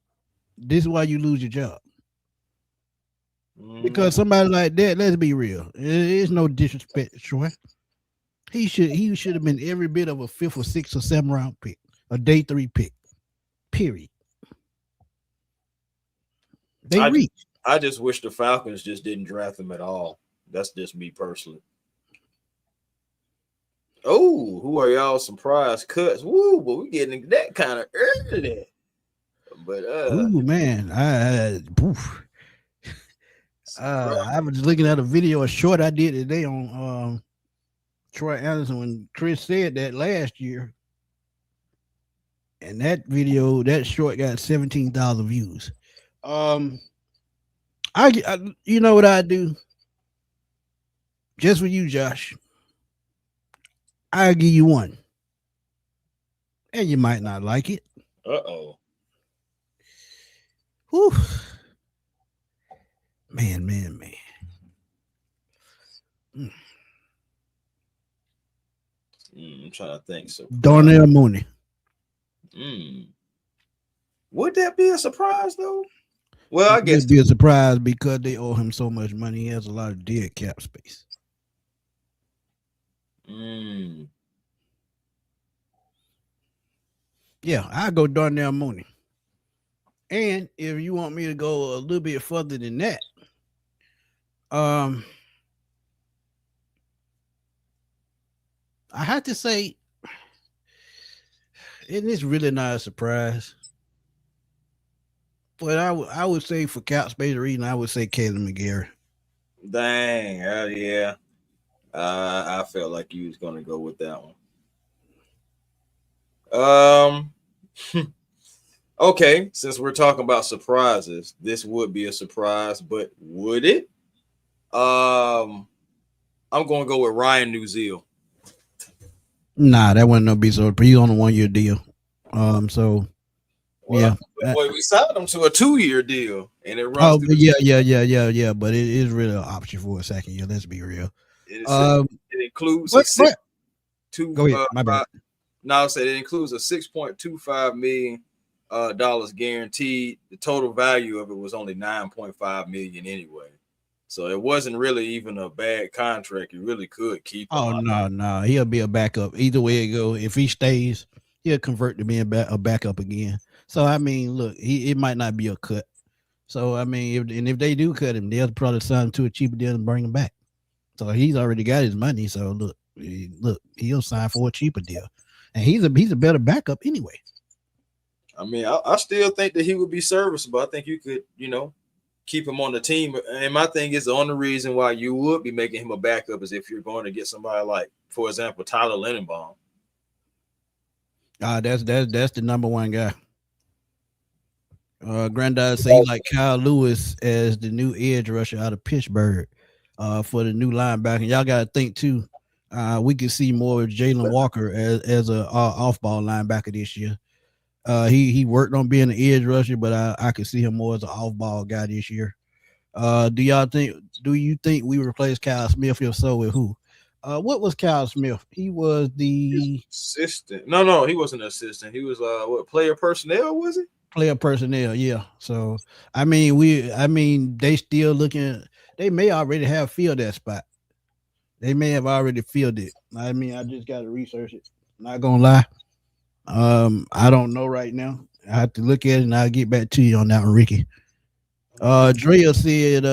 this is why you lose your job. Because somebody like that, let's be real, there's no disrespect to Troy. He should have been every bit of a 5th or 6th or 7th round pick, a day 3 pick. Period. I just wish the Falcons just didn't draft him at all. That's just me personally. Oh, who are y'all surprise cuts? Woo, but we getting that kind of early. But man, I was just looking at a video, a short I did today on Troy Anderson when Chris said that last year. And that video, that short got 17,000 views. I you know what I do? Just for you, Josh. I'll give you one. And you might not like it. Uh-oh. Whew. Man. I'm trying to think. So Darnell Mooney. Would that be a surprise though? Well, I guess it'd be a surprise because they owe him so much money. He has a lot of dead cap space. Yeah, I go Darnell Mooney. And if you want me to go a little bit further than that, I have to say, and it's really not a surprise. But I would say for cap space reason, I would say Caleb McGarry. Dang, yeah. I felt like you was gonna go with that one. Okay, since we're talking about surprises, this would be a surprise, but would it? I'm gonna go with Ryan Newzeel. Nah, that wasn't no be so. He's on a 1-year deal. Yeah. Boy, we signed him to a 2-year deal, and it runs. Yeah. But it is really an option for a second year. Let's be real. It includes Go ahead. My bad. No, I said it includes a $6.25 million guaranteed. The total value of it was only $9.5 million anyway. So it wasn't really even a bad contract. You really could keep him. Oh, no. He'll be a backup. Either way it go. If he stays, he'll convert to being a backup again. So I mean, look, it might not be a cut. So I mean, if they do cut him, they'll probably sign him to a cheaper deal and bring him back. So he's already got his money. So look, he'll sign for a cheaper deal, and he's a better backup anyway. I mean, I still think that he would be serviceable. I think you could, keep him on the team. And my thing is, the only reason why you would be making him a backup is if you're going to get somebody like, for example, Tyler Lindenbaum. That's the number one guy. Granddad say like Kyle Lewis as the new edge rusher out of Pittsburgh for the new linebacker. Y'all got to think too. We could see more of Jalen Walker as a off-ball linebacker this year. He worked on being an edge rusher, but I could see him more as an off-ball guy this year. Do you think we replaced Kyle Smith? If so, with who? What was Kyle Smith? He was the assistant. No, he wasn't an assistant. He was player personnel, was he? Player personnel, yeah. So I mean, they still looking. They may already have filled that spot. They may have already filled it. I mean, I just got to research it. Not gonna lie. I don't know right now. I have to look at it and I'll get back to you on that one, Ricky. Drea said,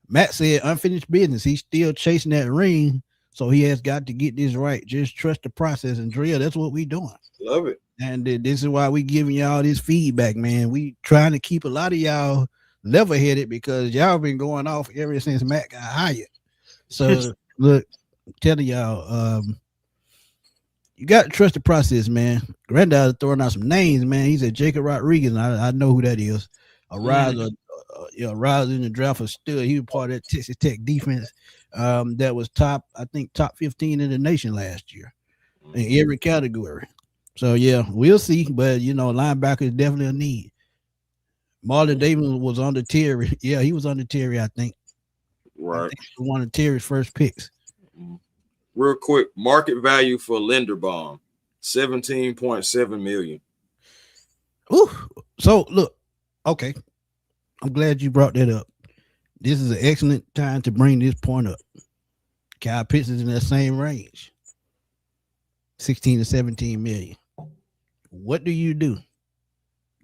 Matt said unfinished business. He's still chasing that ring, so he has got to get this right. Just trust the process. And Drea, that's what we doing. Love it. And this is why we giving y'all this feedback, man. We trying to keep a lot of y'all level-headed because y'all been going off ever since Matt got hired. So look, I'm telling y'all, you got to trust the process, man. Granddad throwing out some names, man. He said Jacob Rodriguez, and I know who that is. A riser in the draft for stud. He was part of that Texas Tech defense that was top 15 in the nation last year in every category. So yeah, we'll see. But linebacker is definitely a need. Marlon Davis was on the Terry. Yeah, he was on the Terry, I think. Right. I think he was one of Terry's first picks. Real quick, market value for Linderbaum, $17.7 million. Ooh. So look, okay. I'm glad you brought that up. This is an excellent time to bring this point up. Kyle Pitts is in that same range. 16 to 17 million. What do?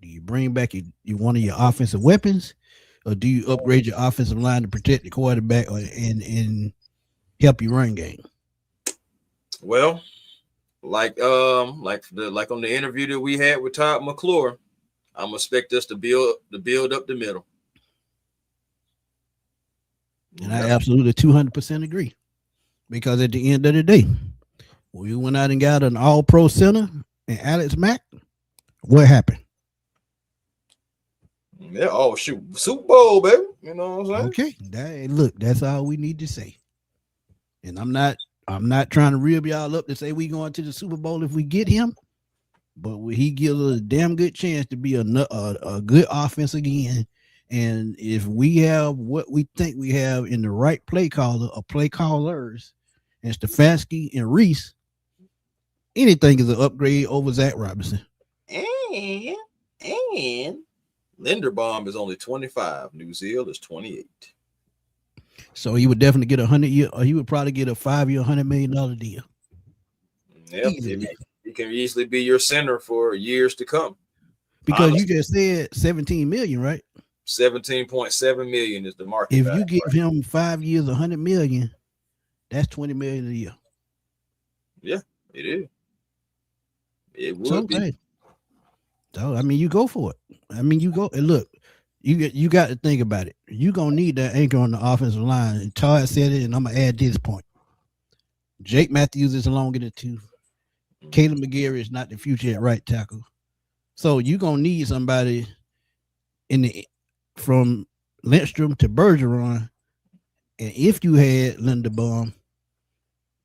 Do you bring back one of your offensive weapons, or do you upgrade your offensive line to protect the quarterback and help your run game? Well, like on the interview that we had with Todd McClure, I'm expect us to build up the middle. And I absolutely 200% agree, because at the end of the day, we went out and got an all-pro center and Alex Mack. What happened? Yeah. Oh shoot, Super Bowl, baby. You know what I'm saying? Okay. That's all we need to say. And I'm not trying to rib y'all up to say we going to the Super Bowl if we get him, but he gives us a damn good chance to be a good offense again. And if we have what we think we have in the right play caller or play callers, and Stefanski and Reese, anything is an upgrade over Zach Robinson. And Linderbaum is only 25. New Zealand is 28. So he would definitely get he would probably get a 5-year, $100 million deal. Yeah, he can easily be your center for years to come. Because honestly, you just said 17 million, right? 17.7 million is the market. If you give him 5 years, $100 million, that's 20 million a year. Yeah, it is. It would be. So I mean, you go for it. I mean, you go and look. You got to think about it. You're gonna need that anchor on the offensive line. And Todd said it, and I'm gonna add this point. Jake Matthews is along in the tooth. Caleb McGarry is not the future at right tackle. So you're gonna need somebody from Lindstrom to Bergeron. And if you had Linderbaum,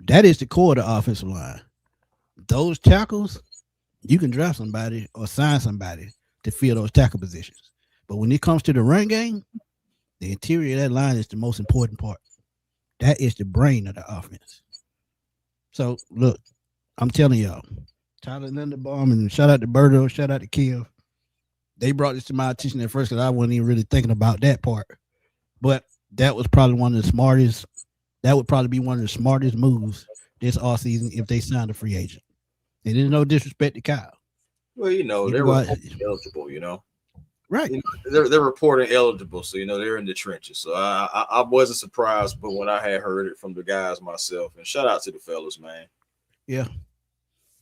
that is the core of the offensive line. Those tackles, you can draft somebody or sign somebody to fill those tackle positions. But when it comes to the run game, the interior of that line is the most important part. That is the brain of the offense. So, look, I'm telling y'all, Tyler Linderbaum, and shout out to Berto, shout out to Kill. They brought this to my attention at first because I wasn't even really thinking about that part. But that was probably one of the smartest. That would probably be one of the smartest moves this offseason if they signed a free agent. And there's no disrespect to Kyle. Well, He they're can go out, eligible. right. They're reporting eligible, so they're in the trenches. So I wasn't surprised, but when I had heard it from the guys myself, and shout out to the fellas, man. Yeah.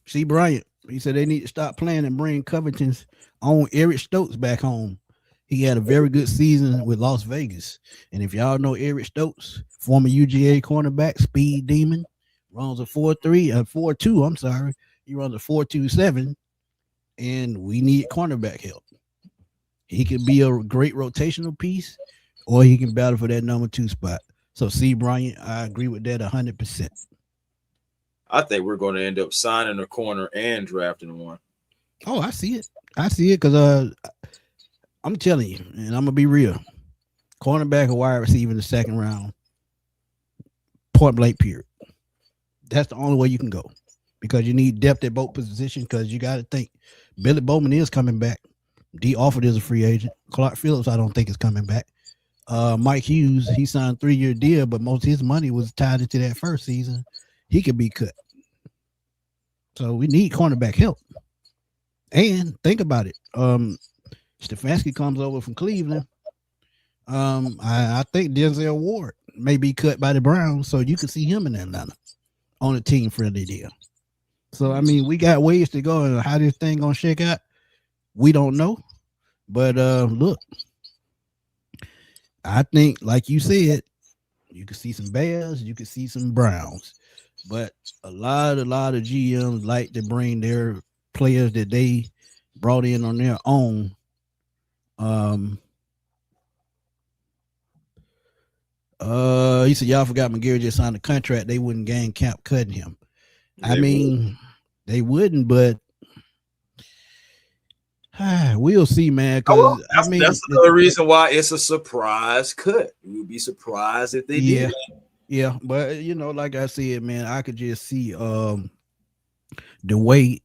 C. Bryant, he said they need to stop playing and bring Covington's own Eric Stokes back home. He had a very good season with Las Vegas. And if y'all know Eric Stokes, former UGA cornerback, speed demon, runs a 4.3, 4.2, I'm sorry. He runs a 4.27, and we need cornerback help. He could be a great rotational piece, or he can battle for that number 2 spot. So, C. Bryant, I agree with that 100%. I think we're going to end up signing a corner and drafting one. Oh, I see it. Because I'm telling you, and I'm gonna be real. Cornerback or wide receiver in the second round, point blank period. That's the only way you can go, because you need depth at both positions. Because you got to think, Billy Bowman is coming back. D. Alford is a free agent. Clark Phillips, I don't think, is coming back. Mike Hughes, he signed a 3-year deal, but most of his money was tied into that first season. He could be cut. So we need cornerback help. And think about it. Stefanski comes over from Cleveland. I think Denzel Ward may be cut by the Browns, so you can see him in Atlanta on a team-friendly deal. So, I mean, we got ways to go, and how this thing gonna shake out, we don't know. But look, I think, like you said, you can see some Bears, you can see some Browns, but a lot of GMs like to bring their players that they brought in on their own. He said y'all forgot McGarry just signed a contract. They wouldn't gain camp cutting him. They wouldn't, but we'll see, man. Because that's another reason why it's a surprise cut. We'll be surprised if they did. Yeah, but like I said, man, I could just see the way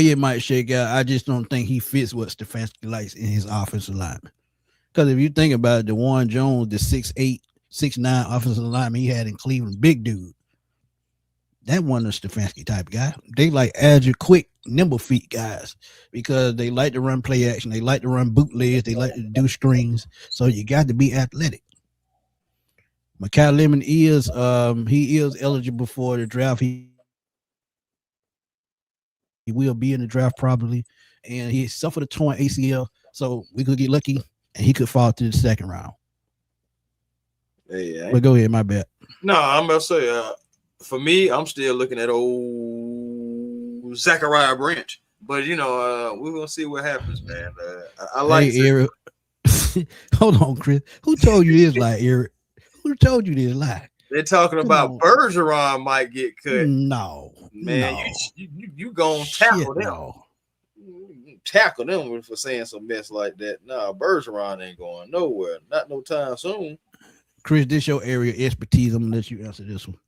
it might shake out. I just don't think he fits what Stefanski likes in his offensive lineman. Because if you think about it, DeJuan Jones, the 6'8", 6'9" offensive lineman he had in Cleveland, big dude, that wasn't a Stefanski type guy. They like agile, quick, nimble feet guys, because they like to run play action. They like to run bootlegs. They like to do screens. So you got to be athletic. Mekhi Lemon is eligible for the draft. He will be in the draft probably, and he suffered a torn ACL, so we could get lucky and he could fall to the second round. Yeah, but go ahead, my bad. No, I'm gonna say, for me, I'm still looking at old Zachariah Branch, but we're gonna see what happens, man. I like Eric. Hold on, Chris. Who told you this lie, Eric? Who told you this lie? They're talking about Bergeron might get cut. No, man, no. You gonna tackle them? No. Tackle them for saying some mess like that. Nah, Bergeron ain't going nowhere. Not no time soon. Chris, this your area of expertise. I'm gonna let you answer this one.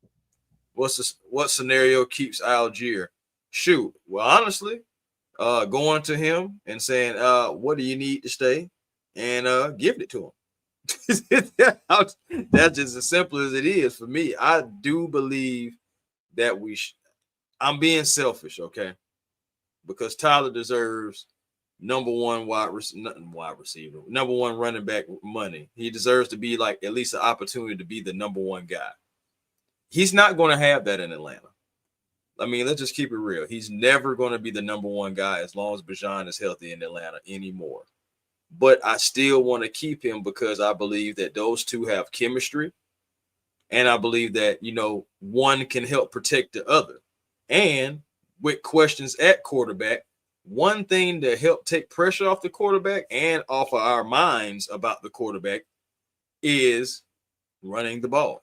What scenario keeps Algier? Shoot. Well, honestly, going to him and saying, what do you need to stay? And giving it to him. That's just as simple as it is for me. I do believe that I'm being selfish, okay? Because Tyler deserves number one receiver, number one running back money. He deserves to be like at least an opportunity to be the number one guy. He's not going to have that in Atlanta. I mean, let's just keep it real. He's never going to be the number one guy as long as Bijan is healthy in Atlanta anymore. But I still want to keep him because I believe that those two have chemistry. And I believe that, one can help protect the other. And with questions at quarterback, one thing to help take pressure off the quarterback and off of our minds about the quarterback is running the ball.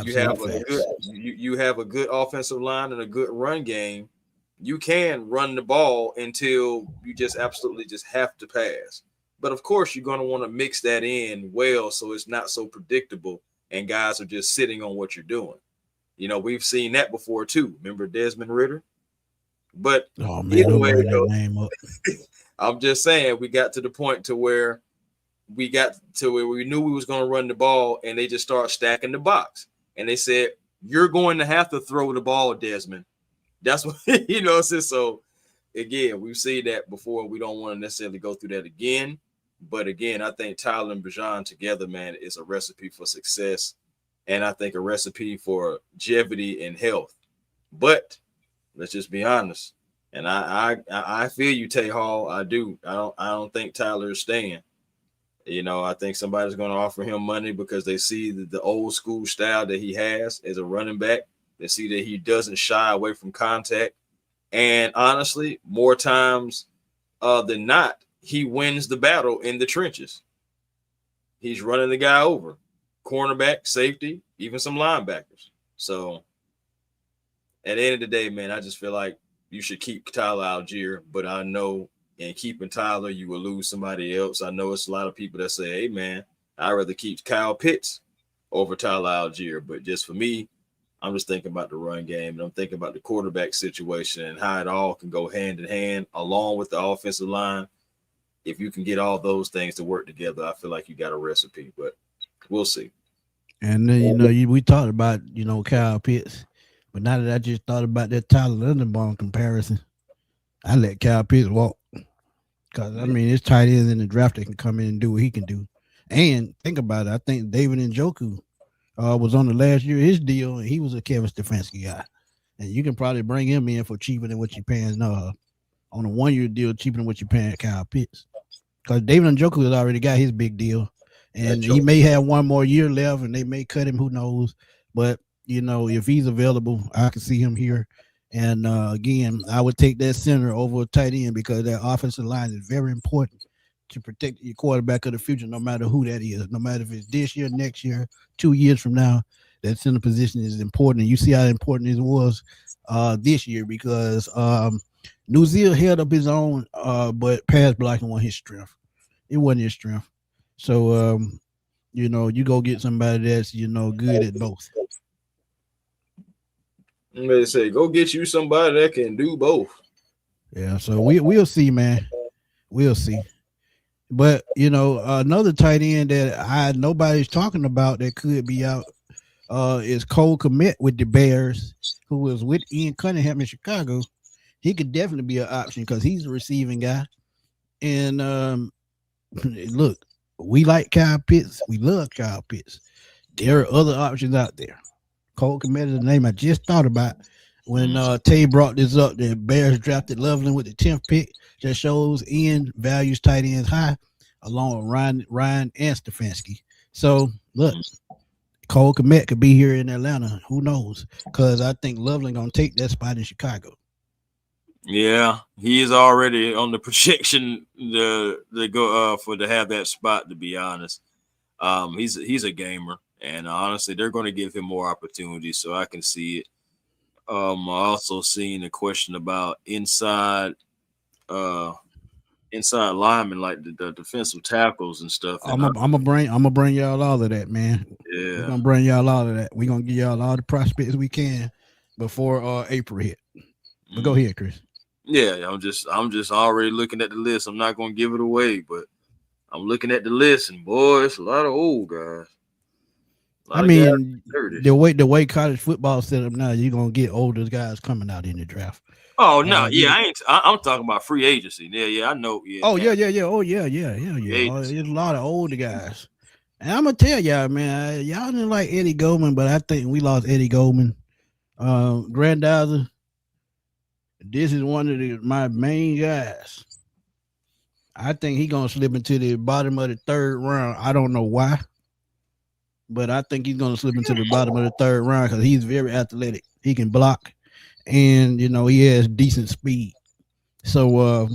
You have a good offensive line and a good run game. You can run the ball until you just absolutely just have to pass. But of course, you're going to want to mix that in well so it's not so predictable and guys are just sitting on what you're doing. We've seen that before too. Remember Desmond Ridder? But either way, I'm just saying we got to the point to where we knew we was going to run the ball and they just start stacking the box. And they said, you're going to have to throw the ball, Desmond. That's what So again, we've seen that before. We don't want to necessarily go through that again. But again, I think Tyler and Bijan together, man, is a recipe for success, and I think a recipe for longevity and health. But let's just be honest. And I feel you, Tay Hall. I do. I don't think Tyler is staying. I think somebody's going to offer him money because they see the old school style that he has as a running back. They see that he doesn't shy away from contact. And honestly, more times than not, he wins the battle in the trenches. He's running the guy over. Cornerback, safety, even some linebackers. So at the end of the day, man, I just feel like you should keep Tyler Algier, but I know in keeping Tyler, you will lose somebody else. I know it's a lot of people that say, hey, man, I'd rather keep Kyle Pitts over Tyler Algier. But just for me, I'm just thinking about the run game, and I'm thinking about the quarterback situation and how it all can go hand in hand along with the offensive line. If you can get all those things to work together, I feel like you got a recipe, but we'll see. And then, we talked about, Kyle Pitts, but now that I just thought about that Tyler Linderbaum comparison, I let Kyle Pitts walk. Because, it's tight ends in the draft that can come in and do what he can do. And think about it. I think David Njoku was on the last year of his deal, and he was a Kevin Stefanski guy. And you can probably bring him in for cheaper than what you're paying on a 1-year deal, cheaper than what you're paying Kyle Pitts. Because David Njoku has already got his big deal. And he may have one more year left, and they may cut him. Who knows? But, if he's available, I can see him here. And, again, I would take that center over a tight end because that offensive line is very important to protect your quarterback of the future, no matter who that is. No matter if it's this year, next year, 2 years from now, that center position is important. And you see how important it was this year because Nuzil held up his own, but pass blocking wasn't his strength. It wasn't his strength. So, you go get somebody that's, good at both. They say, go get you somebody that can do both. Yeah, so we'll see, man. We'll see. But, another tight end that nobody's talking about that could be out is Cole Kmet with the Bears, who was with Ian Cunningham in Chicago. He could definitely be an option because he's a receiving guy. And, look, we like Kyle Pitts. We love Kyle Pitts. There are other options out there. Cole Kmet is the name I just thought about when Tay brought this up. The Bears drafted Loveland with the 10th pick. Just shows Ian values tight ends high, along with Ryan and Stefanski. So, look, Cole Kmet could be here in Atlanta. Who knows? Because I think Loveland going to take that spot in Chicago. Yeah, he is already on the projection to go to have that spot. To be honest, he's a gamer, and honestly, they're going to give him more opportunities, so I can see it. I also seen a question about inside linemen, like the defensive tackles and stuff. I'm gonna bring y'all all of that, man. Yeah, we're gonna bring y'all all of that. We're gonna give y'all all the prospects we can before April hit. But go ahead, Chris. Yeah, I'm just already looking at the list. I'm not gonna give it away, but I'm looking at the list, and boy, it's a lot of old guys. The way college football set up now, you're gonna get older guys coming out in the draft. Oh no, I'm talking about free agency. Yeah, I know. Yeah. Oh yeah. There's a lot of older guys, and I'm gonna tell y'all, man, y'all didn't like Eddie Goldman, but I think we lost Eddie Goldman. Grandizer. This is one of my main guys. I think he's gonna slip into the bottom of the third round. I don't know why, but I think he's gonna slip into the bottom of the third round because he's very athletic. He can block, and he has decent speed. So,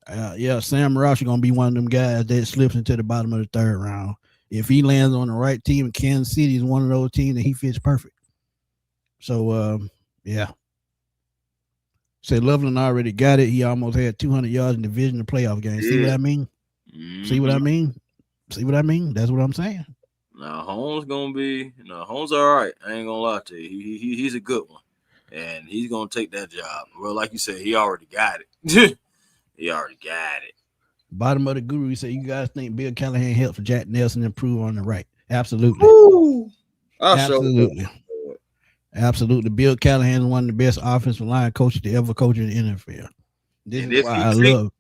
Sam Roush is gonna be one of them guys that slips into the bottom of the third round. If he lands on the right team, Kansas City is one of those teams that he fits perfect. So, Say Loveland already got it. He almost had 200 yards in division playoff game. See what I mean? Mm-hmm. See what I mean? That's what I'm saying. Now Holmes Holmes all right. I ain't gonna lie to you. He's a good one, and he's gonna take that job. Well, like you said, he already got it. He already got it. Bottom of the guru, he said, you guys think Bill Callahan helped Jack Nelson improve on the right? Absolutely. Ooh, absolutely. Absolutely. Bill Callahan is one of the best offensive line coaches to ever coach in the NFL. This And is if why he I can't, love.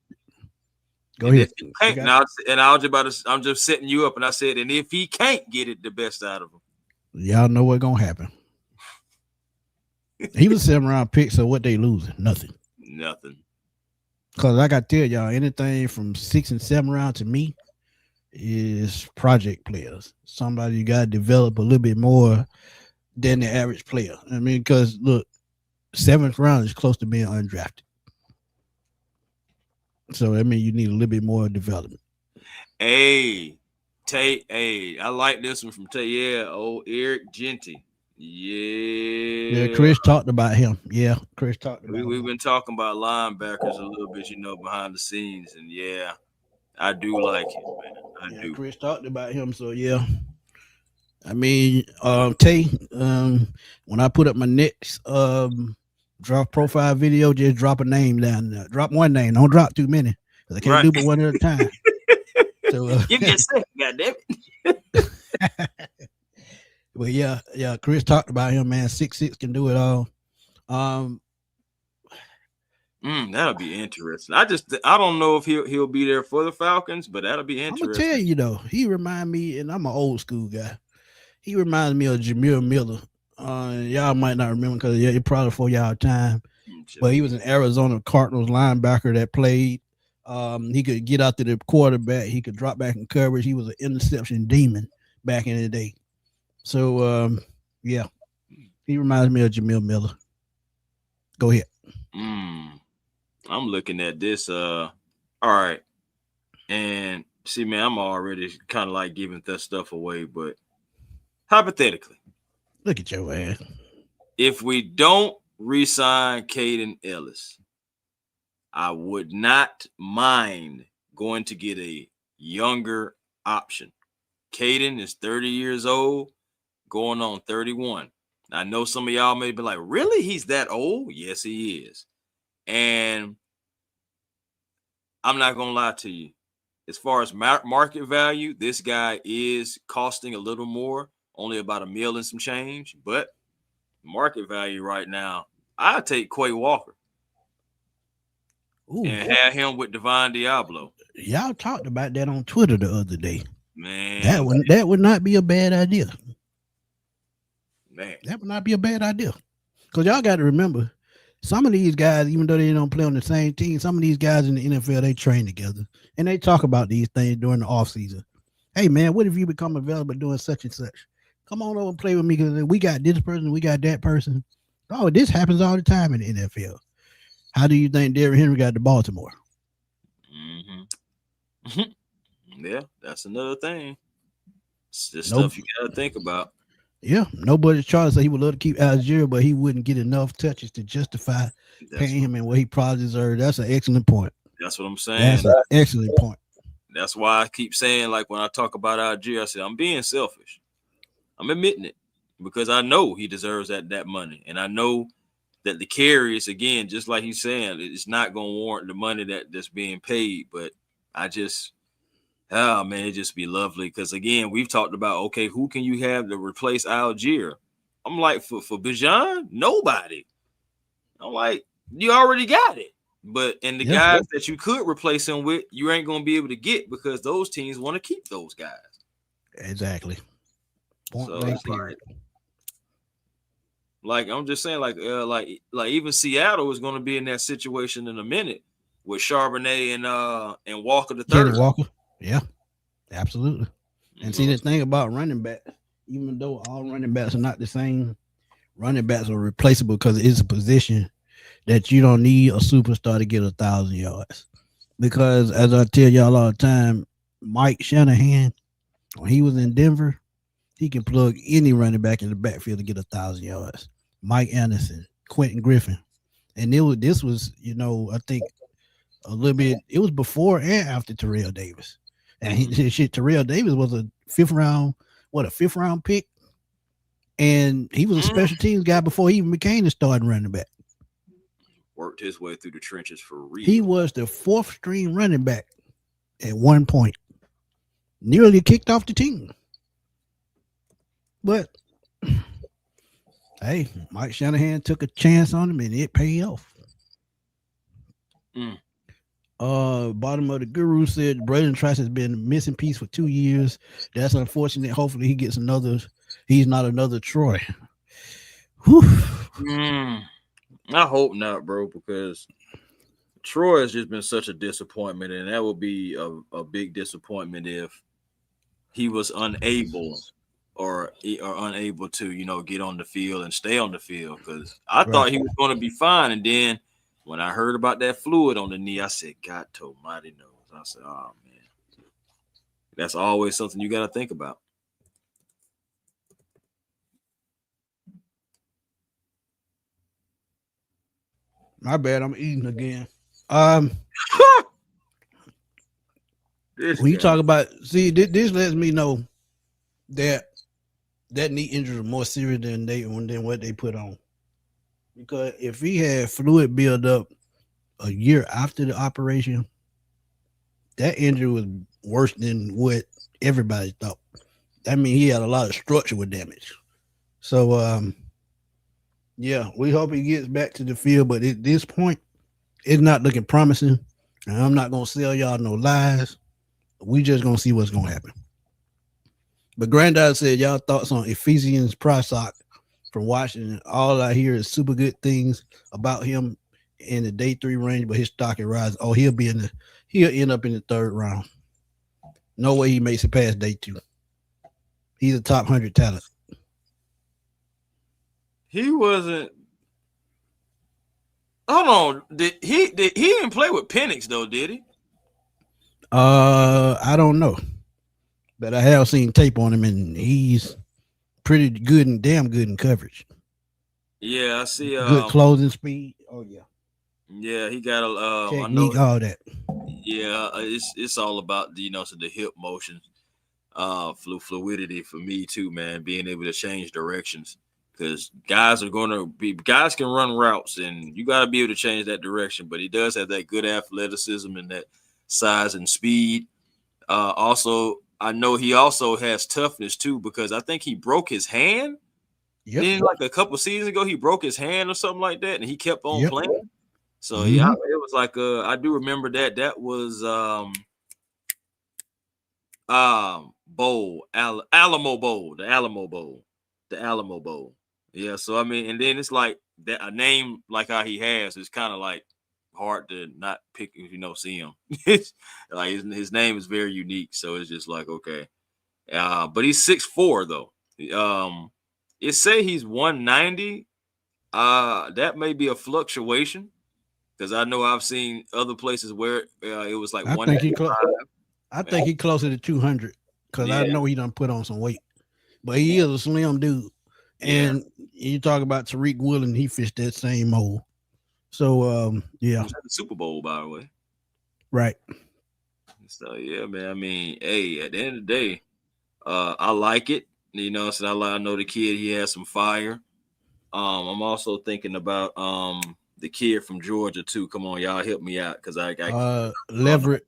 Go and ahead. if he You can't, got now and I was about to, I'm just setting you up, and I said, and if he can't get it the best out of him, y'all know what's gonna happen. He was 7 round pick, so what they losing? Nothing. nothing. Cause like I tell y'all, anything from 6 and 7 round to me is project players. Somebody you gotta develop a little bit more than the average player. I mean, because look, 7th round is close to being undrafted. So I mean you need a little bit more development. Hey, Tate. Hey, I like this one from Tate. Yeah, old Eric Genty. Yeah, Yeah. Chris talked about him. Yeah, Chris talked about We've him. been talking about linebackers a little bit, behind the scenes, and yeah, I do like him, man. I Yeah, do. Chris talked about him. So yeah. I mean, Tay, when I put up my next drop profile video, just drop a name down there. Drop one name. Don't drop too many. Because I can't Right. do but one at a time. So Give me a second, goddamn but yeah, Chris talked about him, man. 6'6" can do it all. That'll be interesting. I don't know if he'll be there for the Falcons, but that'll be I'm gonna interesting. tell you though, he remind me, and I'm an old school guy. He reminds me of Jameer Miller. Y'all might not remember because yeah, it probably for y'all time. But he was an Arizona Cardinals linebacker that played. He could get out to the quarterback. He could drop back in coverage. He was an interception demon back in the day. So yeah, he reminds me of Jamil Miller. Go ahead. I'm looking at this. All right, and see, man, I'm already kind of like giving that stuff away, but hypothetically, look at your ass. If we don't re-sign Caden Ellis, I would not mind going to get a younger option. Caden is 30 years old, going on 31. I know some of y'all may be like, really? He's that old? Yes, he is. And I'm not going to lie to you. As far as market value, this guy is costing a little more, only about $1 million and some change. But market value right now, I'll take Quay Walker. Ooh, and have him with Divine Diablo. Y'all talked about that on Twitter the other day. Man, that would not be a bad idea. Man, that would not be a bad idea. Because y'all got to remember, some of these guys, even though they don't play on the same team, some of these guys in the NFL, they train together. And they talk about these things during the offseason. Hey, man, what if you become available doing such and such? Come on over and play with me because we got this person, we got that person. Oh, this happens all the time in the NFL. How do you think Derrick Henry got to Baltimore? Yeah, that's another thing. It's just stuff you got to think about. Yeah, nobody's trying to say he would love to keep Algier, but he wouldn't get enough touches to justify paying him and what he probably deserved. That's an excellent point. That's what I'm saying. That's an excellent point. That's why I keep saying, like, when I talk about Algier, I say, I'm being selfish. I'm admitting it because I know he deserves that money. And I know that the carries, again, just like he's saying, it's not going to warrant the money that's being paid. But I just, oh, man, it just be lovely. Because, again, we've talked about, okay, who can you have to replace Algier? I'm like, for Bijan, nobody. I'm like, you already got it. But and the guys that you could replace him with, you ain't going to be able to get because those teams want to keep those guys. Exactly. Like I'm just saying, like even Seattle is going to be in that situation in a minute with Charbonnet and Walker the third. Walker, yeah, absolutely. And see the thing about running back, even though all running backs are not the same, running backs are replaceable because it's a position that you don't need a superstar to get 1,000 yards. Because as I tell y'all all the time, Mike Shanahan, when he was in Denver, he can plug any running back in the backfield to get 1,000 yards. Mike Anderson, Quentin Griffin. And this was, I think a little bit, it was before and after Terrell Davis. And Terrell Davis was a fifth round pick. And he was a special teams guy before he even became the starting running back. Worked his way through the trenches for real. He was the 4th string running back at one point. Nearly kicked off the team. But Hey, Mike Shanahan took a chance on him and it paid off. Mm. Bottom of the guru said Braden Trice has been a missing piece for 2 years. That's unfortunate. Hopefully he gets another. He's not another Troy. Whew. I hope not, bro, because Troy has just been such a disappointment, and that would be a big disappointment if he was unable or unable to, get on the field and stay on the field. Because I thought he was going to be fine, and then when I heard about that fluid on the knee, I said, God almighty knows. I said, oh, man. That's always something you got to think about. My bad, I'm eating again. When you talk about, this lets me know that knee injury is more serious than what they put on. Because if he had fluid build up a year after the operation, that injury was worse than what everybody thought. That means he had a lot of structural damage. So, yeah, we hope he gets back to the field, but at this point, it's not looking promising. And I'm not going to sell y'all no lies. We just going to see what's going to happen. But Granddad said, y'all thoughts on Ephesians Prysock from Washington. All I hear is super good things about him in the day 3 range, but his stock is rising. Oh, he'll end up in the 3rd round. No way he makes it past day 2. He's a top 100 talent. He wasn't. Hold on. He didn't play with Penix though, did he? I don't know. But I have seen tape on him, and he's pretty good and damn good in coverage. Yeah, I see. Good closing speed. Oh yeah. Yeah, he got a technique, all that. Yeah, it's all about the hip motion, fluidity for me too, man. Being able to change directions because guys can run routes, and you got to be able to change that direction. But he does have that good athleticism and that size and speed. Also, I know he also has toughness too because I think he broke his hand. Yep. Then, like a couple seasons ago, he broke his hand or something like that, and he kept on playing. So Mm-hmm. yeah, it was like I do remember that. That was bowl, Alamo Bowl, the Alamo Bowl. Yeah. So I mean, and then it's like that a name like how he has is kind of like hard to not pick if see him. It's like his name is very unique, so it's just like okay. But he's 6'4" though. It say he's 190. That may be a fluctuation because I know I've seen other places where it was like 195. I think he closer to 200 because I know he done put on some weight, but he is a slim dude. And you talk about Tariq Woolen, he fits that same mold. So yeah, he was at the Super Bowl, by the way. Right. So yeah, man. I mean, hey, at the end of the day, I like it. So I know the kid. He has some fire. I'm also thinking about the kid from Georgia too. Come on, y'all, help me out because I Leverett.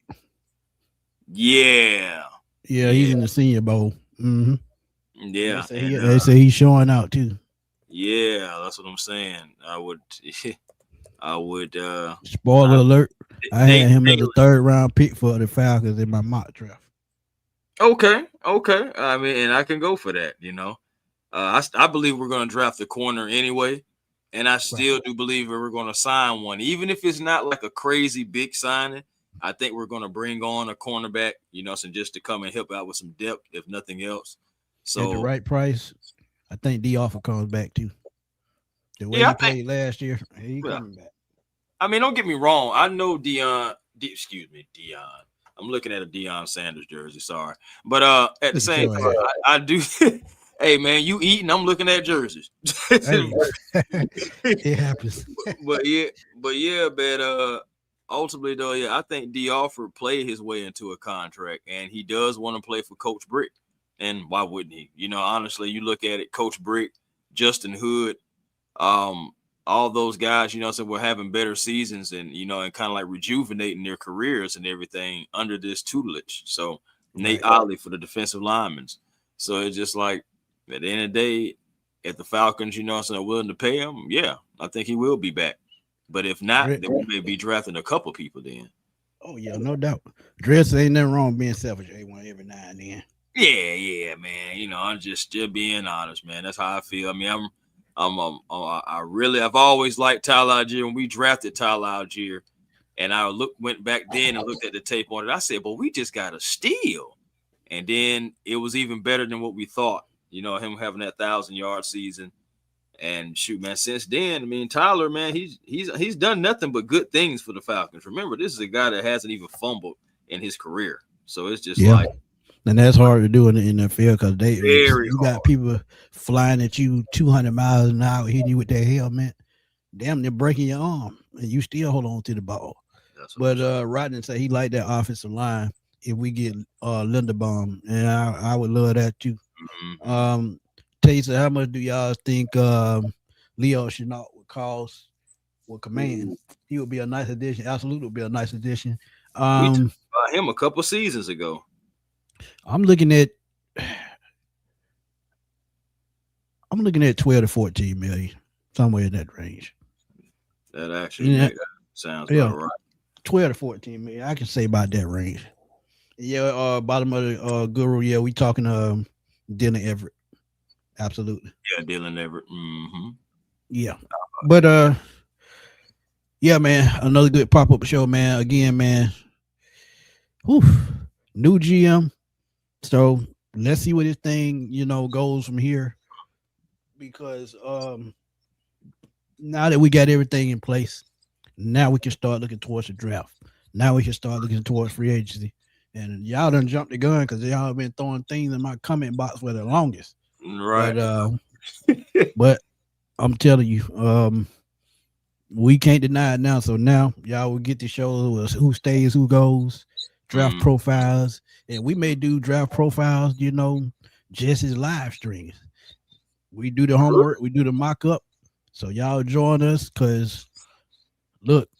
Yeah, he's in the Senior Bowl. Mm-hmm. Yeah, they say he's showing out too. Yeah, that's what I'm saying. I would. Spoiler alert! I had him as a 3rd round pick for the Falcons in my mock draft. Okay. I mean, and I can go for that. I believe we're going to draft the corner anyway, and I still do believe that we're going to sign one, even if it's not like a crazy big signing. I think we're going to bring on a cornerback, so just to come and help out with some depth, if nothing else. So at the right price, I think D offer comes back too. The way he played last year, he coming back. I mean, don't get me wrong. I know Deion. I'm looking at a Deion Sanders jersey. Sorry, but at the same time, I do. Hey man, you eating? I'm looking at jerseys. It happens. but ultimately though, I think D Alford played his way into a contract, and he does want to play for Coach Brick. And why wouldn't he? Honestly, you look at it, Coach Brick, Justin Hood, all those guys, so we're having better seasons and and kind of like rejuvenating their careers and everything under this tutelage. So Nate Ollie for the defensive linemen. So it's just like at the end of the day, if the Falcons, are willing to pay him, yeah, I think he will be back. But if not, then we may be drafting a couple people then. Oh yeah, no doubt. Dress ain't nothing wrong being selfish. A1 every now and then. Yeah, man. I'm just being honest, man. That's how I feel. I mean, I've always liked Tyler Algier. When we drafted Tyler Algier, and I went back then and looked at the tape on it, I said, "But we just got a steal," and then it was even better than what we thought. Him having that 1,000-yard season, and shoot, man. Since then, I mean, Tyler, man, he's done nothing but good things for the Falcons. Remember, this is a guy that hasn't even fumbled in his career, so it's just like. And that's hard to do in the NFL because you hard. got people flying at you 200 miles an hour, hitting you with their helmet, damn, they're breaking your arm, and you still hold on to the ball. But Rodney said he liked that offensive line if we get Linderbaum, and I would love that too. Mm-hmm. Taser, how much do y'all think Leo Chenault would command? He would be a nice addition. Absolutely would be a nice addition. We talked about him a couple seasons ago. I'm looking at 12 to 14 million, somewhere in that range. That actually sounds about right. 12 to 14 million. I can say about that range. Yeah, bottom of the guru. Yeah, we talking Dylan Everett. Absolutely. Yeah, Dylan Everett. Mm-hmm. Yeah. But yeah, man, another good pop-up show, man. Again, man. Whew. New GM. So let's see where this thing, goes from here. Because now that we got everything in place, now we can start looking towards the draft. Now we can start looking towards free agency. And y'all done jumped the gun because y'all have been throwing things in my comment box for the longest. Right. But I'm telling you, we can't deny it now. So now y'all will get to show who stays, who goes, draft profiles. And we may do draft profiles, just as live streams. We do the homework, we do the mock-up. So y'all join us because, look,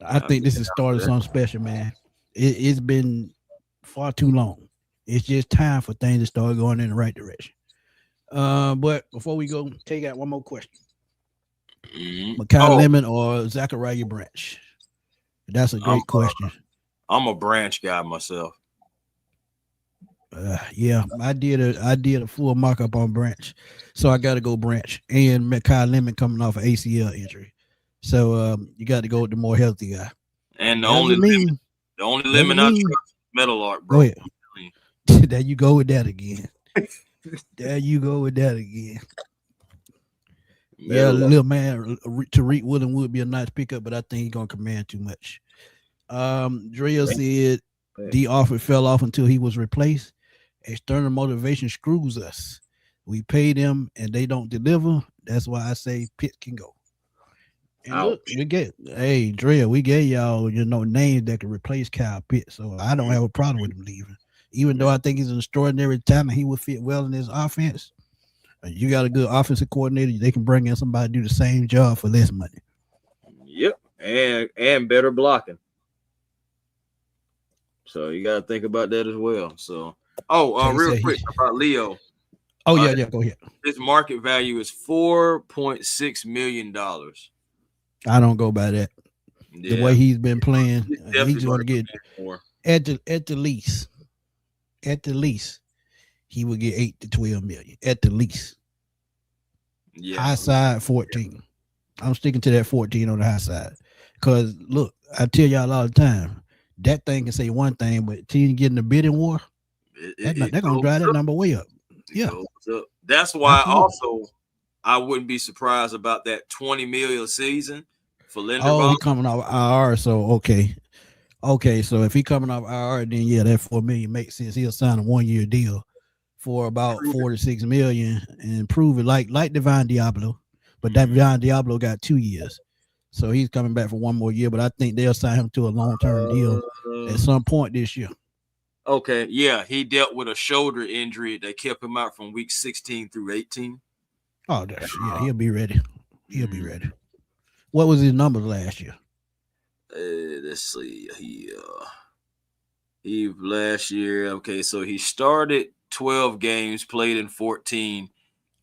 I think this has started something special, man. It's been far too long. It's just time for things to start going in the right direction. But before we go, take out one more question. Makai Lemon or Zachariah Branch? That's a great question. I'm a Branch guy myself. Yeah, I did a full mock-up on Branch, so I got to go Branch. And Makai Lemon coming off an ACL injury, so you got to go with the more healthy guy. And the only lemon I trust, Metal Art, bro. Go ahead. There you go with that again. Yeah, little man, Tariq Woolen would be a nice pickup, but I think he's gonna command too much. Drea said the offer fell off until he was replaced. External motivation screws us. We pay them and they don't deliver. That's why I say Pitt can go. And look, Drea, we gave y'all, names that could replace Kyle Pitt. So I don't have a problem with him leaving. Even though I think he's an extraordinary talent, he would fit well in his offense. You got a good offensive coordinator, they can bring in somebody to do the same job for less money. Yep, and better blocking. So you got to think about that as well. So, real quick about Leo. Oh yeah, go ahead. His market value is $4.6 million. I don't go by that. Yeah. The way he's been playing, he's going to get more. At the least, he would get 8 to 12 million at the least. Yeah, high side 14. I'm sticking to that 14 on the high side because look, I tell y'all all the time, that thing can say one thing, but team getting the bidding war, they're gonna drive that number way up. Yeah, that's why also I wouldn't be surprised about that 20 million a season for Linderbaum. Oh, he coming off IR, so okay. So if he coming off IR, then yeah, that $4 million makes sense. He'll sign a 1-year deal for about 4 to 6 million and prove it like Divine Diablo, but Divine Diablo got 2 years, so he's coming back for 1 more year. But I think they'll sign him to a long-term deal at some point this year. Okay, yeah, he dealt with a shoulder injury that kept him out from week 16 through 18. Oh, he'll be ready. He'll be ready. What was his numbers last year? Let's see. He last year. Okay, so he started 12 games, played in 14,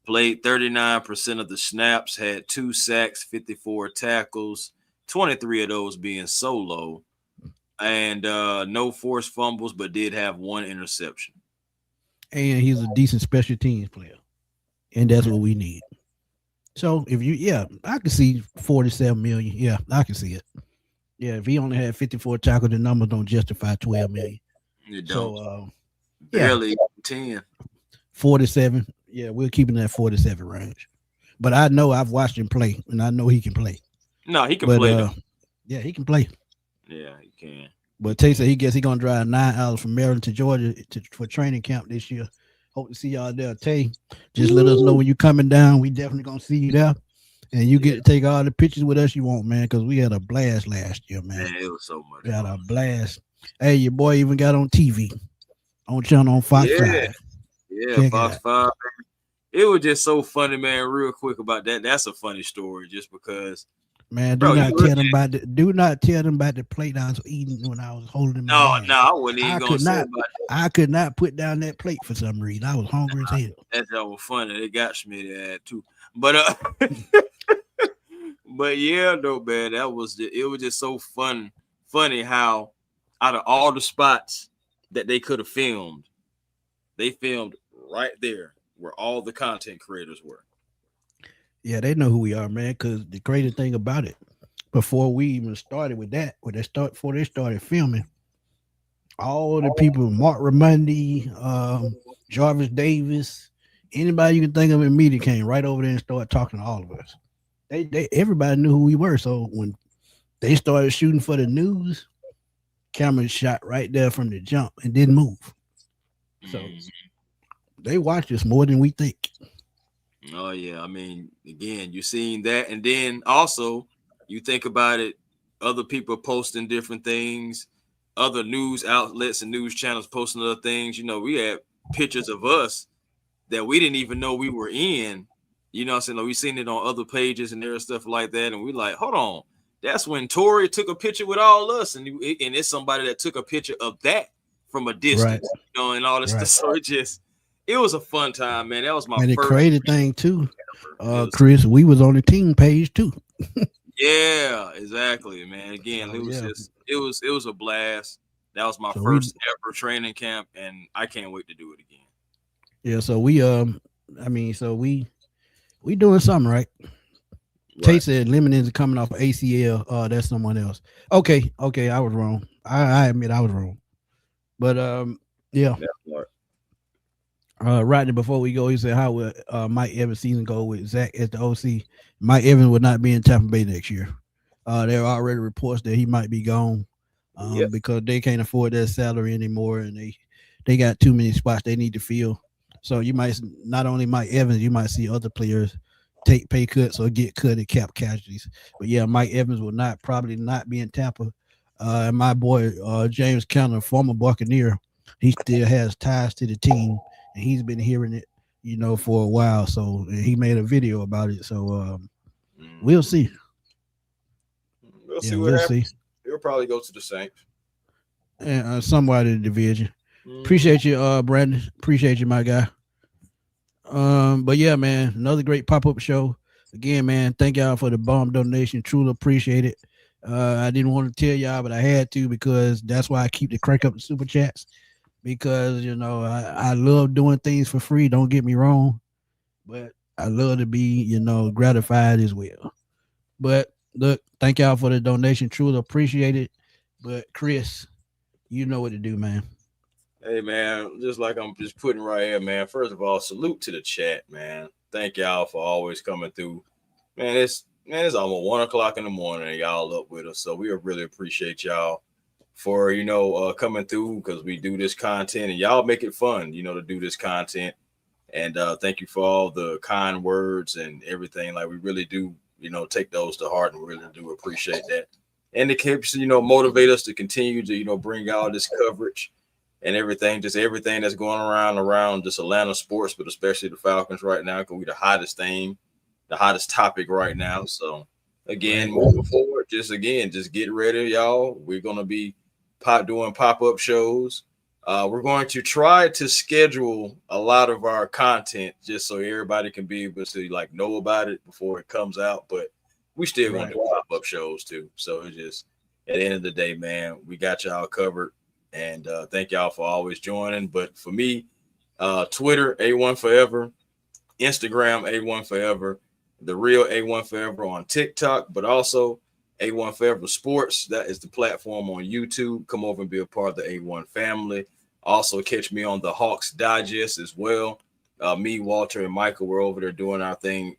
Played 39% of the snaps, had 2 sacks, 54 tackles, 23 of those being solo, and no forced fumbles, but did have 1 interception. And he's a decent special teams player, and that's what we need. So if I can see 47 million. Yeah, I can see it. Yeah, if he only had 54 tackles, the numbers don't justify 12 million. You So don't. yeah, Barely 10. 47. Yeah, we're keeping that 47 range. But I know I've watched him play, and I know he can play. No, he can But play. yeah, he can play. Yeah, he can. But Tate said he's gonna drive 9 hours from Maryland to Georgia for training camp this year. Hope to see y'all there. Tay, just let us know when you're coming down. We definitely gonna see you there. And you get to take all the pictures with us you want, man, because we had a blast last year, man. Man, it was so much. We had a blast. Hey, your boy even got on TV, on channel on Fox 5. Yeah, Check Fox it 5. It was just so funny, man. Real quick about that. That's a funny story, just because. Man, Bro, do not tell them about the plate I was eating when I was holding them. No, I wouldn't even gonna say about that. I could not put down that plate for some reason. I was hungry as hell. That was funny. They got Smitty at too. But but yeah, though, man, it was just so funny how out of all the spots that they could have filmed, they filmed right there where all the content creators were. Yeah, they know who we are, man. Because the crazy thing about it, before we even started with that, before they started filming, all the people, Mark Ramundi, Jarvis Davis, anybody you can think of in media came right over there and started talking to all of us. Everybody knew who we were. So when they started shooting for the news, camera shot right there from the jump and didn't move. So they watch us more than we think. Oh yeah, I mean, again, you're seeing that, and then also you think about it, other people posting different things, other news outlets and news channels posting other things. You know, we had pictures of us that we didn't even know we were in. You know what I'm saying? Like, we seen it on other pages and there was stuff like that, and we like, hold on, that's when Tori took a picture with all us, and it's somebody that took a picture of that from a distance, Right. you know, and all this stuff. So it was a fun time, man. That was my and first. the crazy thing too, Chris, we was on the team page too. Yeah, exactly, man. Again, it was a blast. That was my first ever training camp, and I can't wait to do it again. Yeah, so we we doing something right. Tate said Lemonade is coming off of ACL. That's someone else. Okay, I was wrong. I admit I was wrong. But yeah. Right before we go, he said, how will Mike Evans' season go with Zach as the OC? Mike Evans will not be in Tampa Bay next year. There are already reports that he might be gone because they can't afford that salary anymore, and they got too many spots they need to fill. So you might not only Mike Evans, you might see other players take pay cuts or get cut at cap casualties. But yeah, Mike Evans will probably not be in Tampa. And my boy James Conner, former Buccaneer, he still has ties to the team. And he's been hearing it, you know, for a while. So he made a video about it. So we'll see. We'll see what happens. He'll probably go to the Saints. And somewhere in the division. Appreciate you, Brandon. Appreciate you, my guy. But yeah, man, another great pop-up show. Again, man, thank y'all for the bomb donation. Truly appreciate it. I didn't want to tell y'all, but I had to because that's why I keep the crank up the super chats. Because, you know, I love doing things for free. Don't get me wrong. But I love to be, you know, gratified as well. But look, thank y'all for the donation. Truly appreciate it. But Chris, you know what to do, man. Hey, man, just like I'm just putting right here, man. First of all, salute to the chat, man. Thank y'all for always coming through. Man, it's almost 1 o'clock in the morning and y'all up with us. So we really appreciate y'all for, you know, coming through because we do this content and y'all make it fun, you know, to do this content. And thank you for all the kind words and everything. Like, we really do, you know, take those to heart and we really do appreciate that. And it keeps, you know, motivate us to continue to, you know, bring out this coverage and everything, just everything that's going around just Atlanta sports, but especially the Falcons right now, because we're the hottest thing, the hottest topic right now. So, again, moving forward, just get ready, y'all. We're going to be doing pop-up shows. We're going to try to schedule a lot of our content just so everybody can be able to like know about it before it comes out. But we still going to do pop-up shows too. So it's just at the end of the day, man, we got y'all covered. And thank y'all for always joining. But for me, Twitter, A1 Forever, Instagram, A1 Forever, the real A1 Forever on TikTok, but also A1 Forever Sports. That is the platform on YouTube. Come over and be a part of the A1 family. Also catch me on the Hawks Digest as well. Me, Walter, and Michael were over there doing our thing,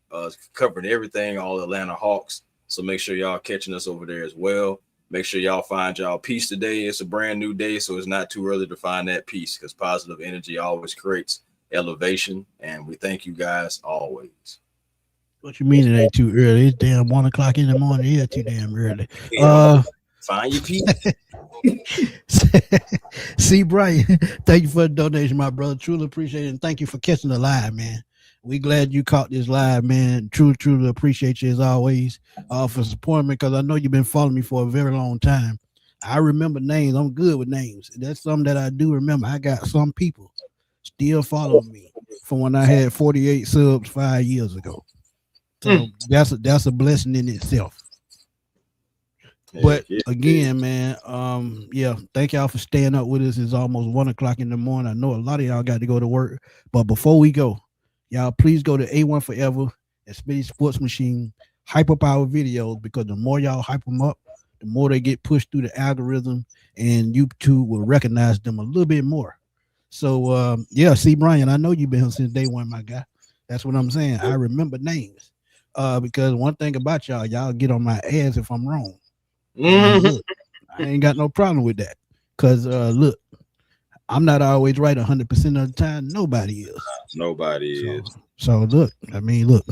covering everything, all Atlanta Hawks. So make sure y'all catching us over there as well. Make sure y'all find y'all peace today. It's a brand new day, so it's not too early to find that peace because positive energy always creates elevation. And we thank you guys always. What you mean it ain't too early? It's damn 1 o'clock in the morning. Yeah, too damn early. Find your peace. See, Brian, thank you for the donation, my brother. Truly appreciate it. And thank you for catching the live, man. We glad you caught this live, man. Truly appreciate you as always for supporting me because I know you've been following me for a very long time. I remember names. I'm good with names. That's something that I do remember. I got some people still following me from when I had 48 subs 5 years ago. So that's a blessing in itself. But again, man, thank y'all for staying up with us. It's almost 1 o'clock in the morning. I know a lot of y'all got to go to work, but before we go, y'all please go to A1 Forever and Smitty Sports Machine. Hype up our videos because the more y'all hype them up, the more they get pushed through the algorithm, and YouTube will recognize them a little bit more. So, see, Brian, I know you've been here since day one, my guy. That's what I'm saying. I remember names because one thing about y'all get on my ass if I'm wrong. Look, I ain't got no problem with that because look, I'm not always right 100% of the time. Nobody is. Is. So look,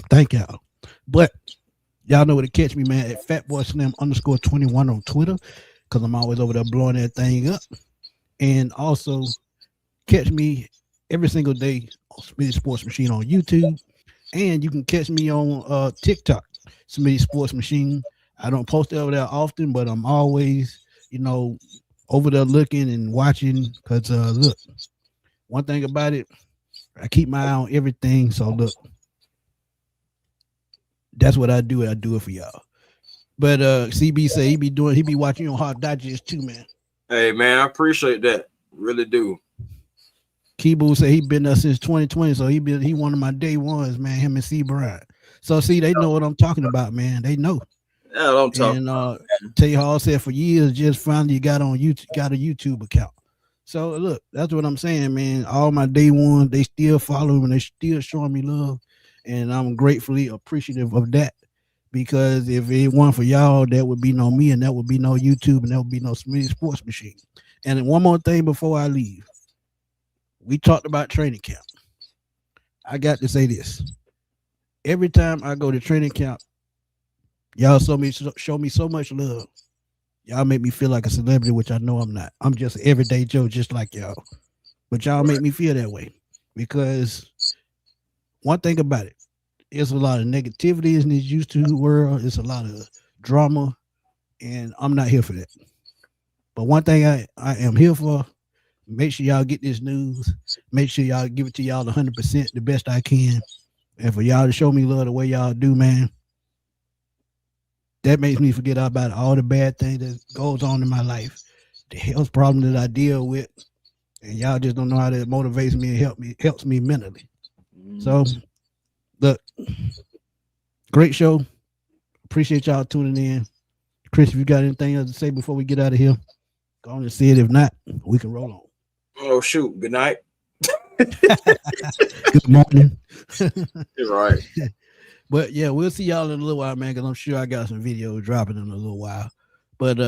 thank y'all. But y'all know where to catch me, man, at FatBoySlim_21 on Twitter because I'm always over there blowing that thing up. And also catch me every single day on Smitty Sports Machine on YouTube. And you can catch me on TikTok, Smitty Sports Machine. I don't post over there often, but I'm always, over there looking and watching because, look, one thing about it, I keep my eye on everything. So, look, that's what I do. I do it for y'all. But CB say he be watching on Hot Digest too, man. Hey, man, I appreciate that. Really do. Kibu say he been there since 2020, so he one of my day ones, man. Him and C. Bryant. So see, they know what I'm talking about, man. They know. Yeah, don't talk. And Tay Hall said for years, just finally got a YouTube account. So look, that's what I'm saying, man. All my day ones, they still follow me, and they still showing me love, and I'm gratefully appreciative of that. Because if it weren't for y'all, there would be no me, and there would be no YouTube, and there would be no Smitty Sports Machine. And then one more thing before I leave. We talked about training camp. I got to say this. Every time I go to training camp, y'all show me so much love. Y'all make me feel like a celebrity, which I know I'm not. I'm just an everyday Joe, just like y'all. But y'all make me feel that way. Because one thing about it, there's a lot of negativity in this YouTube world. It's a lot of drama. And I'm not here for that. But one thing I am here for, make sure y'all get this news. Make sure y'all give it to y'all 100% the best I can. And for y'all to show me love the way y'all do, man, that makes me forget about all the bad things that goes on in my life, the health problem that I deal with, and y'all just don't know how that motivates me and helps me mentally. So, look, great show. Appreciate y'all tuning in. Chris, if you got anything else to say before we get out of here, go on and say it. If not, we can roll on. Oh, shoot. Good night. Good morning. You're right. But yeah, we'll see y'all in a little while, man, because I'm sure I got some videos dropping in a little while. But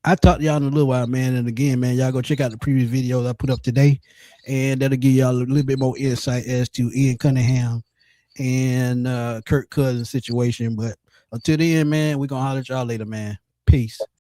I talk to y'all in a little while, man. And again, man, y'all go check out the previous videos I put up today. And that'll give y'all a little bit more insight as to Ian Cunningham and Kirk Cousins situation. But until then, man, we're going to holler at y'all later, man. Peace.